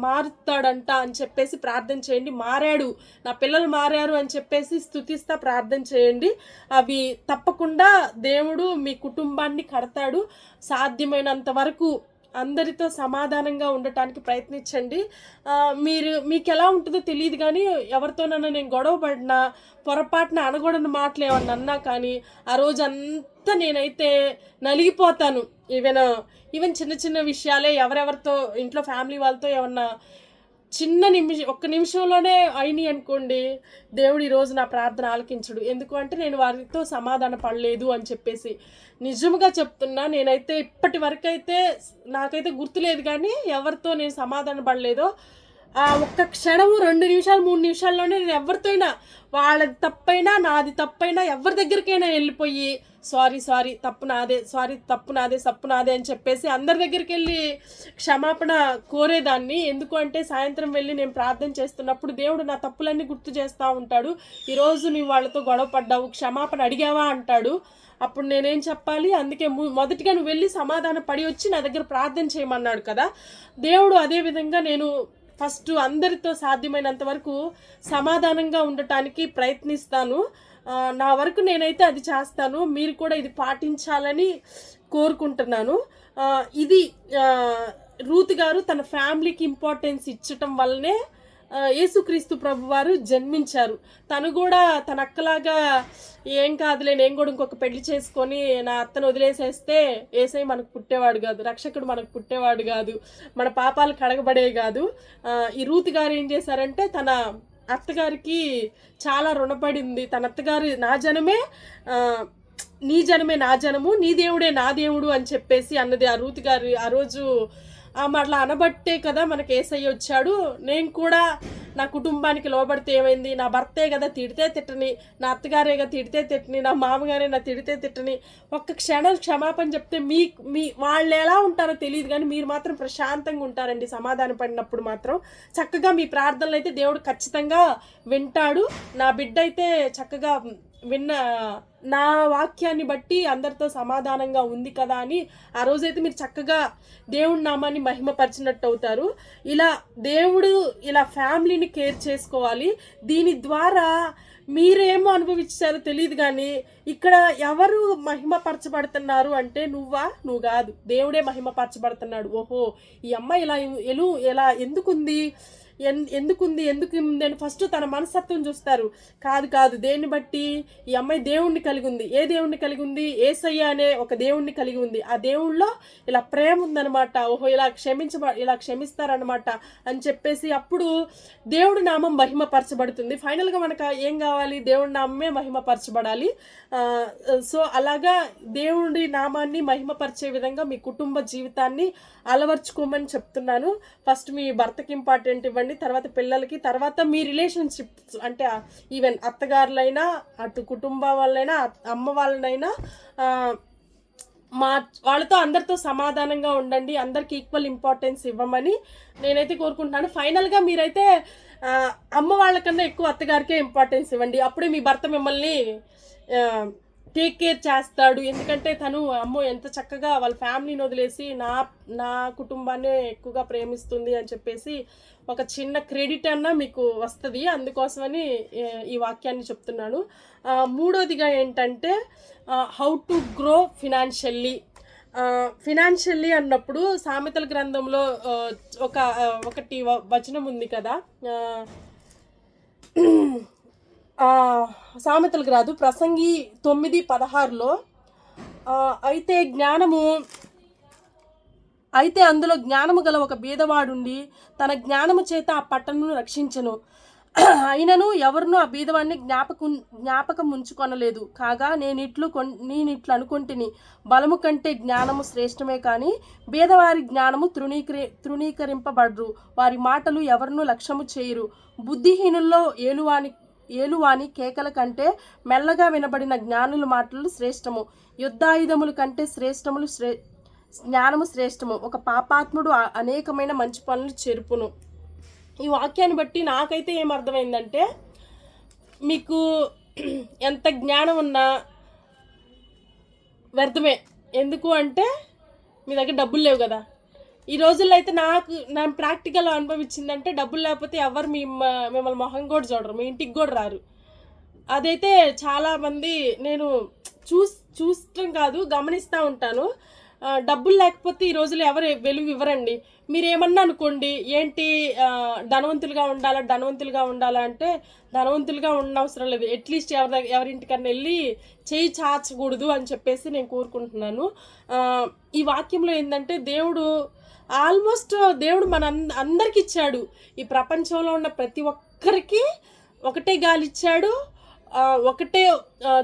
మారుతాడంట అని చెప్పేసి ప్రార్థన చేయండి. మారాడు, నా పిల్లలు మారారు అని చెప్పేసి స్తుతిస్తా ప్రార్థన చేయండి. అవి తప్పకుండా దేవుడు మీ కుటుంబాన్ని కడతాడు. సాధ్యమైనంత వరకు అందరితో సమాధానంగా ఉండటానికి ప్రయత్నించండి. మీకు ఎలా ఉంటుందో తెలియదు కానీ ఎవరితోనైనా నేను గొడవ పడినా, పొరపాటున అనకూడని మాటలు ఏమన్నా అన్నా కానీ ఆ రోజంతా నేనైతే నలిగిపోతాను. ఈవెన్ చిన్న చిన్న విషయాలే ఎవరెవరితో ఇంట్లో ఫ్యామిలీ వాళ్ళతో ఏమన్నా ఒక్క నిమిషంలోనే అయినాయి అనుకోండి, దేవుడు ఈరోజు నా ప్రార్థన ఆలకించడు. ఎందుకు అంటే నేను వారితో సమాధాన పడలేదు అని చెప్పేసి. నిజంగా చెప్తున్నా, నేనైతే ఇప్పటి వరకు అయితే నాకైతే గుర్తులేదు కానీ ఎవరితో నేను సమాధాన పడలేదో ఆ ఒక్క క్షణము 2 నిమిషాలు 3 నిమిషాల్లోనే నేను ఎవరితో అయినా, వాళ్ళది తప్పైనా నాది తప్పైనా ఎవరి దగ్గరికైనా వెళ్ళిపోయి సారీ తప్పు నాదే అని చెప్పేసి అందరి దగ్గరికి వెళ్ళి క్షమాపణ కోరేదాన్ని. ఎందుకు అంటే సాయంత్రం వెళ్ళి నేను ప్రార్థన చేస్తున్నప్పుడు దేవుడు నా తప్పులన్నీ గుర్తు చేస్తూ ఉంటాడు. ఈరోజు నువ్వు వాళ్ళతో గొడవ పడ్డావు, క్షమాపణ అడిగావా అంటాడు. అప్పుడు నేనేం చెప్పాలి? అందుకే మొదటిగా నువ్వు వెళ్ళి సమాధాన పడి వచ్చి నా దగ్గర ప్రార్థన చేయమన్నాడు కదా దేవుడు. అదేవిధంగా నేను ఫస్ట్ అందరితో సాధ్యమైనంత వరకు సమాధానంగా ఉండటానికి ప్రయత్నిస్తాను. నా వరకు నేనైతే అది చేస్తాను. మీరు కూడా ఇది పాటించాలని కోరుకుంటున్నాను. ఇది రూత్ గారు తన ఫ్యామిలీకి ఇంపార్టెన్స్ ఇచ్చటం వల్లనే యేసుక్రీస్తు ప్రభువారు జన్మించారు. తను కూడా తన అక్కలాగా ఏం కాదులే, నేను కూడా ఇంకొక పెళ్లి చేసుకొని నా అత్తను వదిలేసేస్తే యేసయ్య మనకు పుట్టేవాడు కాదు, రక్షకుడు మనకు పుట్టేవాడు కాదు, మన పాపాలు కడగబడే కాదు. ఈ రూత్ గారు ఏం చేశారంటే తన అత్తగారికి చాలా రుణపడింది. తన అత్తగారు నా జనమే నీ జనమే నా జనము, నీ దేవుడే నా దేవుడు అని చెప్పేసి అన్నది ఆ రూత్ గారు. ఆ రోజు అట్లా అనబట్టే కదా మనకి యేసయ్య వచ్చాడు. నేను కూడా నా కుటుంబానికి లోబడితే ఏమైంది, నా భర్తే కదా తిడితే తిట్టని, నా అత్తగారే కదా తిడితే తిట్టని, నా మామగారే నా తిడితే తిట్టని, ఒక్క క్షణం క్షమాపణ చెప్తే మీ వాళ్ళు ఎలా ఉంటారో తెలియదు కానీ మీరు మాత్రం ప్రశాంతంగా ఉంటారండి. సమాధాన పడినప్పుడు మాత్రం చక్కగా మీ ప్రార్థనలు అయితే దేవుడు ఖచ్చితంగా వింటాడు. నా బిడ్డ అయితే చక్కగా నా వాక్యాన్ని బట్టి అందరితో సమాధానంగా ఉంది కదా అని ఆ రోజైతే మీరు చక్కగా దేవుడి నామాన్ని మహిమపరిచినట్టు అవుతారు. దేవుడు ఇలా ఫ్యామిలీని కేర్ చేసుకోవాలి. దీని ద్వారా మీరేమో అనుభవించారో తెలియదు కానీ ఇక్కడ ఎవరు మహిమపరచబడుతున్నారు అంటే నువ్వు కాదు, దేవుడే మహిమపరచబడుతున్నాడు. ఓహో ఈ అమ్మాయి ఇలా ఎందుకు అని ఫస్ట్ తన మనస్తత్వం చూస్తారు. కాదు దేన్ని బట్టి ఈ అమ్మాయి దేవుణ్ణి కలిగి ఉంది. ఏ దేవుణ్ణి కలిగి ఉంది? యేసయ్య అనే ఒక దేవుణ్ణి కలిగి ఉంది. ఆ దేవుళ్ళలో ఇలా ప్రేమ ఉందనమాట. ఓహో ఇలా క్షమిస్తారనమాట అని చెప్పేసి అప్పుడు దేవుడి నామం మహిమపరచబడుతుంది. ఫైనల్గా మనకు ఏం కావాలి? దేవుడి నామమే మహిమపరచబడాలి. సో అలాగా దేవుడి నామాన్ని మహిమపరిచే విధంగా మీ కుటుంబ జీవితాన్ని అలవర్చుకోమని చెప్తున్నాను. ఫస్ట్ మీ భర్తకి ఇంపార్టెంట్ ఇవ్వండి, తర్వాత పిల్లలకి, తర్వాత మీ రిలేషన్షిప్స్ అంటే ఈవెన్ అత్తగారులైనా అటు కుటుంబం వాళ్ళైనా అమ్మ వాళ్ళనైనా వాళ్ళతో అందరితో సమాధానంగా ఉండండి. అందరికి ఈక్వల్ ఇంపార్టెన్స్ ఇవ్వమని నేనైతే కోరుకుంటున్నాను. ఫైనల్గా మీరైతే అమ్మ వాళ్ళకన్నా ఎక్కువ అత్తగారికే ఇంపార్టెన్స్ ఇవ్వండి. అప్పుడే మీ భర్త మిమ్మల్ని టేక్ కేర్ చేస్తాడు. ఎందుకంటే తను అమ్మో ఎంత చక్కగా వాళ్ళ ఫ్యామిలీని వదిలేసి నా కుటుంబాన్ని ఎక్కువగా ప్రేమిస్తుంది అని చెప్పేసి ఒక చిన్న క్రెడిట్ అన్నా మీకు వస్తుంది. అందుకోసమని ఈ వాక్యాన్ని చెప్తున్నాను. మూడోదిగా ఏంటంటే హౌ టు గ్రో ఫినాన్షియల్లీ అన్నప్పుడు సామెతల గ్రంథంలో ఒకటి వచనం ఉంది కదా, సామెతలకు రాదు, ప్రసంగి 9:16లో అయితే అందులో జ్ఞానము గల ఒక బీదవాడుండి తన జ్ఞానము చేత ఆ పట్టణమును రక్షించెను. అయినను ఎవరునూ ఆ బీదవాడిని జ్ఞాపకం ఉంచుకొనలేదు. కాగా నేనిట్లు అనుకొంటిని, బలము కంటే జ్ఞానము శ్రేష్టమే కానీ బీదవారి జ్ఞానము తృణీకరింపబడరు. వారి మాటలు ఎవరునూ లక్ష్యము చేయరు. బుద్ధిహీనుల్లో ఏలువాని కేకల కంటే మెల్లగా వినబడిన జ్ఞానుల మాటలు శ్రేష్టము. యుద్ధాయుధముల కంటే జ్ఞానము శ్రేష్టము. ఒక పాపాత్ముడు అనేకమైన మంచి పనులు చెరుపును. ఈ వాక్యాన్ని బట్టి నాకైతే ఏమర్థమైందంటే మీకు ఎంత జ్ఞానం ఉన్నా వ్యర్థమే. ఎందుకు అంటే మీ దగ్గర డబ్బులు లేవు కదా. ఈ రోజుల్లో అయితే నా ప్రాక్టికల్ అనుభవించిందంటే డబ్బులు లేకపోతే ఎవరు మిమ్మల్ని మొహం కూడా చూడరు, మీ ఇంటికి కూడా రారు. అదైతే చాలామంది నేను చూడటం కాదు గమనిస్తూ ఉంటాను. డబ్బులు లేకపోతే ఈ రోజుల్లో ఎవరు వెలుగు ఇవ్వరండి. మీరేమన్నా అనుకోండి, ఏంటి ధనవంతులుగా ఉండాలా అంటే ధనవంతులుగా ఉండవసరం లేదు. అట్లీస్ట్ ఎవరింటికన్నా వెళ్ళి చేయి చాచకూడదు అని చెప్పేసి నేను కోరుకుంటున్నాను. ఈ వాక్యంలో ఏంటంటే దేవుడు మన అందరికి ఇచ్చాడు. ఈ ప్రపంచంలో ఉన్న ప్రతి ఒక్కరికి ఒకటే గాలి ఇచ్చాడు, ఒకటే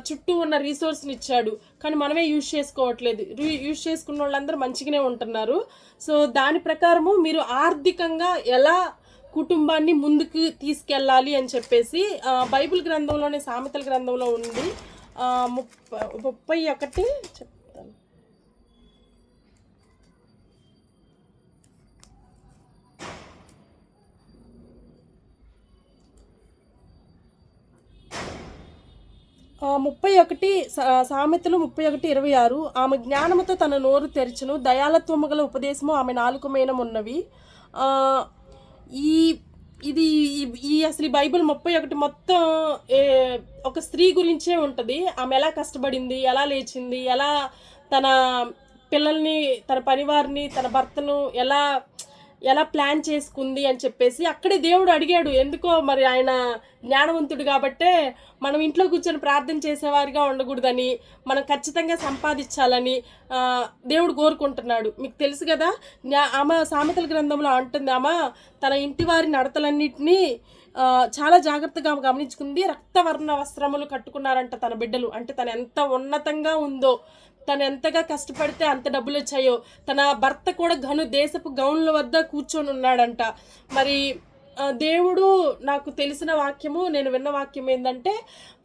చుట్టూ ఉన్న రీసోర్స్ని ఇచ్చాడు. కానీ మనమే యూజ్ చేసుకోవట్లేదు. యూజ్ చేసుకున్న వాళ్ళందరూ మంచిగానే ఉంటున్నారు. సో దాని ప్రకారము మీరు ఆర్థికంగా ఎలా కుటుంబాన్ని ముందుకు తీసుకెళ్ళాలి అని చెప్పేసి బైబిల్ గ్రంథంలోనే సామెతల గ్రంథంలో ఉంది. 31 చెప్తాను. సామెతలు 31:26. ఆమె జ్ఞానముతో తన నోరు తెరచును, దయాలత్వము గల ఉపదేశము ఆమె నాలుక మీనమున్నవి. అసలు ఈ బైబిల్ 31 మొత్తం ఒక స్త్రీ గురించే ఉంటుంది. ఆమె ఎలా కష్టపడింది, ఎలా లేచింది, ఎలా తన పిల్లల్ని, తన పరివారిని, తన భర్తను ఎలా ప్లాన్ చేసుకుంది అని చెప్పేసి అక్కడే దేవుడు అడిగాడు. ఎందుకో మరి ఆయన జ్ఞానవంతుడు కాబట్టే మనం ఇంట్లో కూర్చొని ప్రార్థన చేసేవారిగా ఉండకూడదని, మనం ఖచ్చితంగా సంపాదించాలని దేవుడు కోరుకుంటున్నాడు. మీకు తెలుసు కదా, ఆమె సామెతల గ్రంథంలో అంటుంది, ఆమె తన ఇంటి వారి నడతలన్నింటినీ చాలా జాగ్రత్తగా గమనించుకుంది. రక్తవర్ణ వస్త్రములు కట్టుకున్నారంట తన బిడ్డలు. అంటే తను ఎంత ఉన్నతంగా ఉందో, తను ఎంతగా కష్టపడితే అంత డబ్బులు వచ్చాయో. తన భర్త కూడా దేశపు గౌన్ల వద్ద కూర్చొని ఉన్నాడంట. మరి దేవుడు నాకు తెలిసిన వాక్యము, నేను విన్న వాక్యం ఏంటంటే,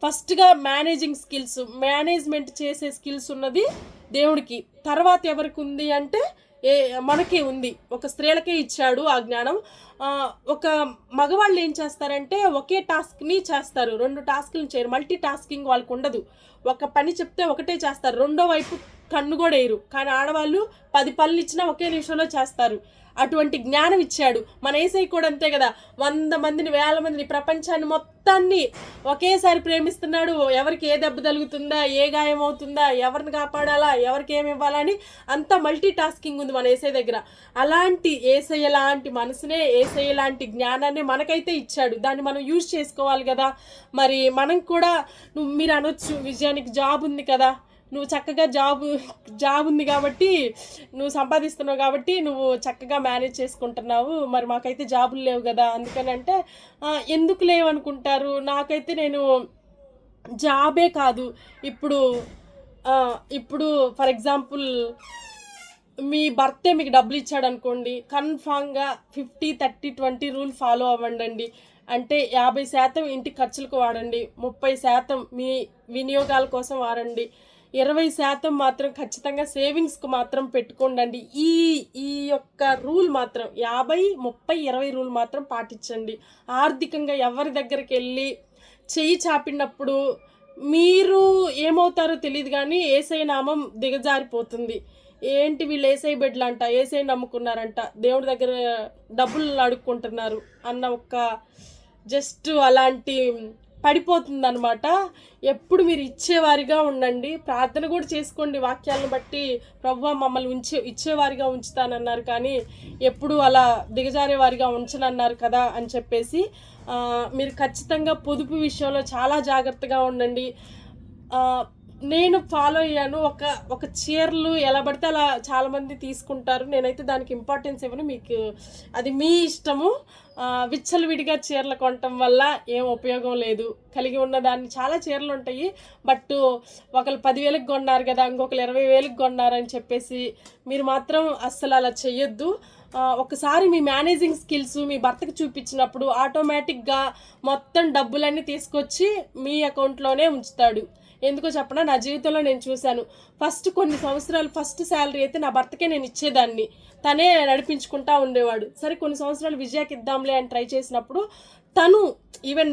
ఫస్ట్గా మేనేజ్మెంట్ చేసే స్కిల్స్ ఉన్నది దేవుడికి. తర్వాత ఎవరికి ఉంది అంటే మనకే ఉంది. ఒక స్త్రీలకే ఇచ్చాడు ఆ జ్ఞానం. ఒక మగవాళ్ళు ఏం చేస్తారంటే ఒకే టాస్క్ని చేస్తారు, 2 టాస్క్లు చేయరు. మల్టీ టాస్కింగ్ వాళ్ళకు ఉండదు. ఒక పని చెప్తే ఒకటే చేస్తారు, రెండో వైపు కన్ను కూడా వేయరు. కానీ ఆడవాళ్ళు 10 పనులు ఇచ్చినా ఒకే నిమిషంలో చేస్తారు. అటువంటి జ్ఞానం ఇచ్చాడు. మన యేసయ్య కూడా అంతే కదా, 100 మందిని 1000 మందిని ప్రపంచాన్ని మొత్తాన్ని ఒకేసారి ప్రేమిస్తున్నాడు. ఎవరికి ఏ దెబ్బ తగులుతుందా, ఏ గాయం అవుతుందా, ఎవరిని కాపాడాలా, ఎవరికి ఏమి ఇవ్వాలని అంతా మల్టీ టాస్కింగ్ ఉంది మన యేసయ్య దగ్గర. అలాంటి యేసయ్య లాంటి మనసునే, యేసయ్య లాంటి జ్ఞానాన్ని మనకైతే ఇచ్చాడు. దాన్ని మనం యూజ్ చేసుకోవాలి కదా. మరి మనం కూడా మీరు అనొచ్చు, విజయానికి జాబ్ ఉంది కదా, నువ్వు చక్కగా జాబ్ ఉంది కాబట్టి, నువ్వు సంపాదిస్తున్నావు కాబట్టి నువ్వు చక్కగా మేనేజ్ చేసుకుంటున్నావు, మరి మాకైతే జాబులు లేవు కదా. అందుకని అంటే ఎందుకు లేవు అనుకుంటారు. నాకైతే నేను జాబే కాదు, ఇప్పుడు ఫర్ ఎగ్జాంపుల్ మీ భర్తే మీకు డబ్బులు ఇచ్చాడు అనుకోండి, కన్ఫామ్గా 50-30-20 రూల్ ఫాలో అవ్వండి. అంటే 50% ఇంటి ఖర్చులకు వాడండి, 30% మీ వినియోగాల కోసం వాడండి, 20% మాత్రం ఖచ్చితంగా సేవింగ్స్కు మాత్రం పెట్టుకోండి. ఈ యొక్క రూల్ మాత్రం 50-30-20 రూల్ మాత్రం పాటించండి. ఆర్థికంగా ఎవరి దగ్గరికి వెళ్ళి చెయ్యి చాపినప్పుడు మీరు ఏమవుతారో తెలియదు, కానీ యేసయ్య నామం దిగజారిపోతుంది. ఏంటి వీళ్ళు యేసయ్య బిడ్డలంట, యేసయ్య నమ్ముకున్నారంట, దేవుడి దగ్గర డబ్బులు అడుక్కుంటున్నారు అన్న ఒక జస్ట్ అలాంటి పడిపోతుంది అనమాట. ఎప్పుడు మీరు ఇచ్చేవారిగా ఉండండి. ప్రార్థన కూడా చేసుకోండి. వాక్యాలను బట్టి ప్రభువా మమ్మల్ని ఇచ్చేవారిగా ఉంచుతానన్నారు, కానీ ఎప్పుడు అలా దిగజారేవారిగా ఉంచనన్నారు కదా అని చెప్పేసి మీరు ఖచ్చితంగా పొదుపు విషయంలో చాలా జాగ్రత్తగా ఉండండి. నేను ఫాలో అయ్యాను. ఒక చీరలు ఎలా పడితే అలా చాలామంది తీసుకుంటారు. నేనైతే దానికి ఇంపార్టెన్స్ ఇవ్వను. మీకు అది మీ ఇష్టము. విచ్చలవిడిగా చీరలు కొనటం వల్ల ఏం ఉపయోగం లేదు. కలిగి ఉన్న దాన్ని చాలా చీరలు ఉంటాయి, బట్ ఒకరు 10,000కి కొన్నారు కదా, ఇంకొకరు 20,000కి కొన్నారని చెప్పేసి మీరు మాత్రం అస్సలు అలా చెయ్యొద్దు. ఒకసారి మీ మేనేజింగ్ స్కిల్స్ మీ భర్తకు చూపించినప్పుడు ఆటోమేటిక్గా మొత్తం డబ్బులన్నీ తీసుకొచ్చి మీ అకౌంట్లోనే ఉంచుతాడు. ఎందుకో చెప్పనా, నా జీవితంలో నేను చూశాను. కొన్ని సంవత్సరాలు ఫస్ట్ శాలరీ అయితే నా భర్తకే నేను ఇచ్చేదాన్ని, తనే నడిపించుకుంటా ఉండేవాడు. సరే కొన్ని సంవత్సరాలు విజయాకి ఇద్దాంలే అని ట్రై చేసినప్పుడు తను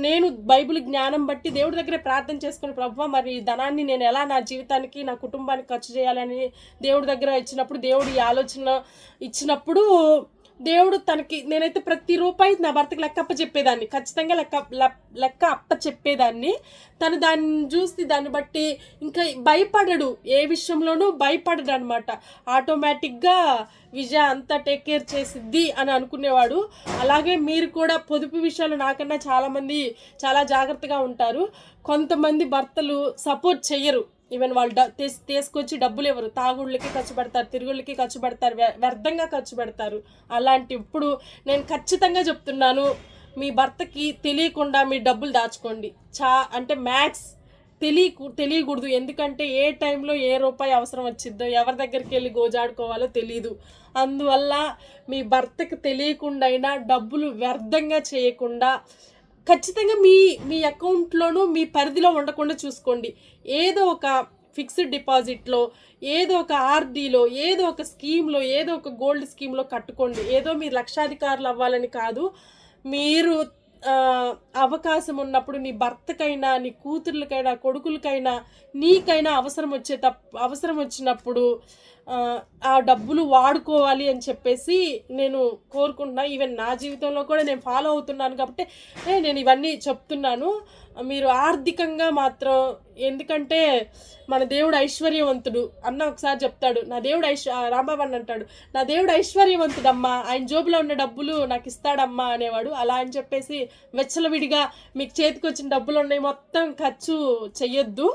నేను బైబిల్ జ్ఞానం బట్టి దేవుడి దగ్గరే ప్రార్థన చేసుకుని, ప్రభువా మరి ధనాన్ని నేను ఎలా నా జీవితానికి, నా కుటుంబానికి ఖర్చు చేయాలని దేవుడి దగ్గర ఇచ్చినప్పుడు, దేవుడు ఈ ఆలోచన ఇచ్చినప్పుడు దేవుడు తనకి, నేనైతే ప్రతి రూపాయి నా భర్తకి లెక్క అప్ప చెప్పేదాన్ని, ఖచ్చితంగా లెక్క అప్ప చెప్పేదాన్ని. తను దాన్ని చూసి దాన్ని బట్టి ఇంకా భయపడడు, ఏ విషయంలోనూ భయపడడు అనమాట. ఆటోమేటిక్గా విజయ అంతా టేక్ కేర్ చేసిద్ది అని అనుకునేవాడు. అలాగే మీరు కూడా పొదుపు విషయాలు నాకన్నా చాలామంది చాలా జాగ్రత్తగా ఉంటారు. కొంతమంది భర్తలు సపోర్ట్ చెయ్యరు, ఈవెన్ వాళ్ళు తీసుకొచ్చి డబ్బులు ఇవ్వరు, తాగుళ్ళకి ఖర్చు పెడతారు, తిరుగుళ్ళకి ఖర్చు పెడతారు, వ్యర్థంగా ఖర్చు పెడతారు. అలాంటి ఇప్పుడు నేను ఖచ్చితంగా చెప్తున్నాను, మీ భర్తకి తెలియకుండా మీ డబ్బులు దాచుకోండి. అంటే మ్యాక్స్ తెలియకూడదు. ఎందుకంటే ఏ టైంలో ఏ రూపాయి అవసరం వచ్చిద్దో, ఎవరి దగ్గరికి వెళ్ళి గోజాడుకోవాలో తెలియదు. అందువల్ల మీ భర్తకి తెలియకుండా అయినా డబ్బులు వ్యర్థంగా చేయకుండా ఖచ్చితంగా మీ అకౌంట్లోనూ మీ పరిధిలో ఉండకుండా చూసుకోండి. ఏదో ఒక ఫిక్స్డ్ డిపాజిట్లో, ఏదో ఒక ఆర్డీలో, ఏదో ఒక స్కీమ్లో, ఏదో ఒక గోల్డ్ స్కీమ్లో కట్టుకోండి. ఏదో మీరు లక్షాధికారులు అవ్వాలని కాదు, మీరు అవకాశం ఉన్నప్పుడు నీ భర్తకైనా, నీ కూతుర్లకైనా, కొడుకులకైనా, నీకైనా అవసరం వచ్చినప్పుడు ఆ డబ్బులు వాడుకోవాలి అని చెప్పేసి నేను కోరుకుంటున్నా. ఈవెన్ నా జీవితంలో కూడా నేను ఫాలో అవుతున్నాను కాబట్టి నేను ఇవన్నీ చెప్తున్నాను. మీరు ఆర్థికంగా మాత్రం, ఎందుకంటే మన దేవుడు ఐశ్వర్యవంతుడు అన్న ఒకసారి చెప్తాడు, నా దేవుడు రాంబాబు అని అంటాడు, నా దేవుడు ఐశ్వర్యవంతుడమ్మా, ఆయన జోబులో ఉన్న డబ్బులు నాకు ఇస్తాడమ్మా అనేవాడు. అలా అని చెప్పేసి వెచ్చలవిడిగా మీకు చేతికి వచ్చిన డబ్బులు ఉన్నాయి మొత్తం ఖర్చు చెయ్యొద్దు.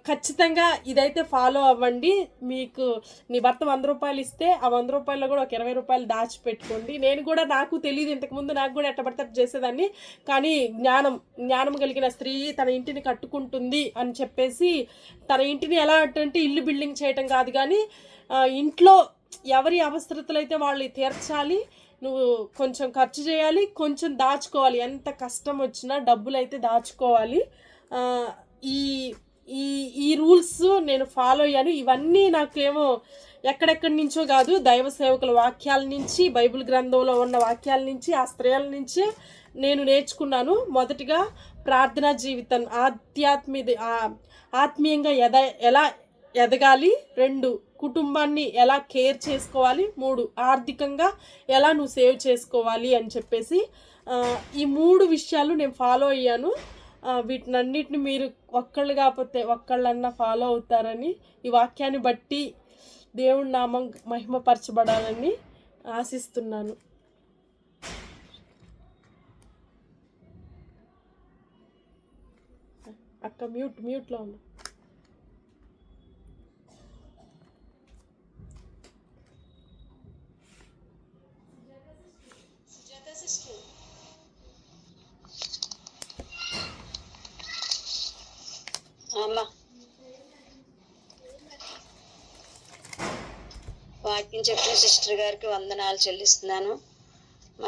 ఖచ్చితంగా ఇదైతే ఫాలో అవ్వండి. మీకు నీ భర్త 100 రూపాయలు ఇస్తే ఆ 100 రూపాయల్లో కూడా ఒక 20 రూపాయలు దాచిపెట్టుకోండి. నేను కూడా, నాకు తెలియదు ఇంతకుముందు, నాకు కూడా ఎట్టబడితే చేసేదాన్ని. కానీ జ్ఞానం కలిగిన స్త్రీ తన ఇంటిని కట్టుకుంటుంది అని చెప్పేసి, తన ఇంటిని ఎలా అంటే ఇల్లు బిల్డింగ్ చేయటం కాదు, కానీ ఇంట్లో ఎవరి అవసరతలు అయితే వాళ్ళు తీర్చాలి. నువ్వు కొంచెం ఖర్చు చేయాలి, కొంచెం దాచుకోవాలి. ఎంత కష్టం వచ్చినా డబ్బులు అయితే దాచుకోవాలి. ఈ రూల్స్ నేను ఫాలో అయ్యాను. ఇవన్నీ నాకేమో ఎక్కడెక్కడి నుంచో కాదు, దైవ సేవకుల వాక్యాల నుంచి, బైబిల్ గ్రంథంలో ఉన్న వాక్యాల నుంచి, ఆ స్త్రీల నుంచే నేను నేర్చుకున్నాను. మొదటిగా ప్రార్థనా జీవితం, ఆత్మీయంగా ఎలా ఎదగాలి, 2 కుటుంబాన్ని ఎలా కేర్ చేసుకోవాలి, 3 ఆర్థికంగా ఎలా నువ్వు సేవ్ చేసుకోవాలి అని చెప్పేసి ఈ 3 విషయాలు నేను ఫాలో అయ్యాను. వీటినన్నిటిని మీరు ఒక్కళ్ళు కాకపోతే ఒక్కళ్ళన్నా ఫాలో అవుతారని, ఈ వాక్యాన్ని బట్టి దేవుడి నామం మహిమపరచబడాలని ఆశిస్తున్నాను. అక్క మ్యూట్లో ఉన్నా. వాక్యం చెప్పిన సిస్టర్ గారికి వందనాలు చెల్లిస్తున్నాను.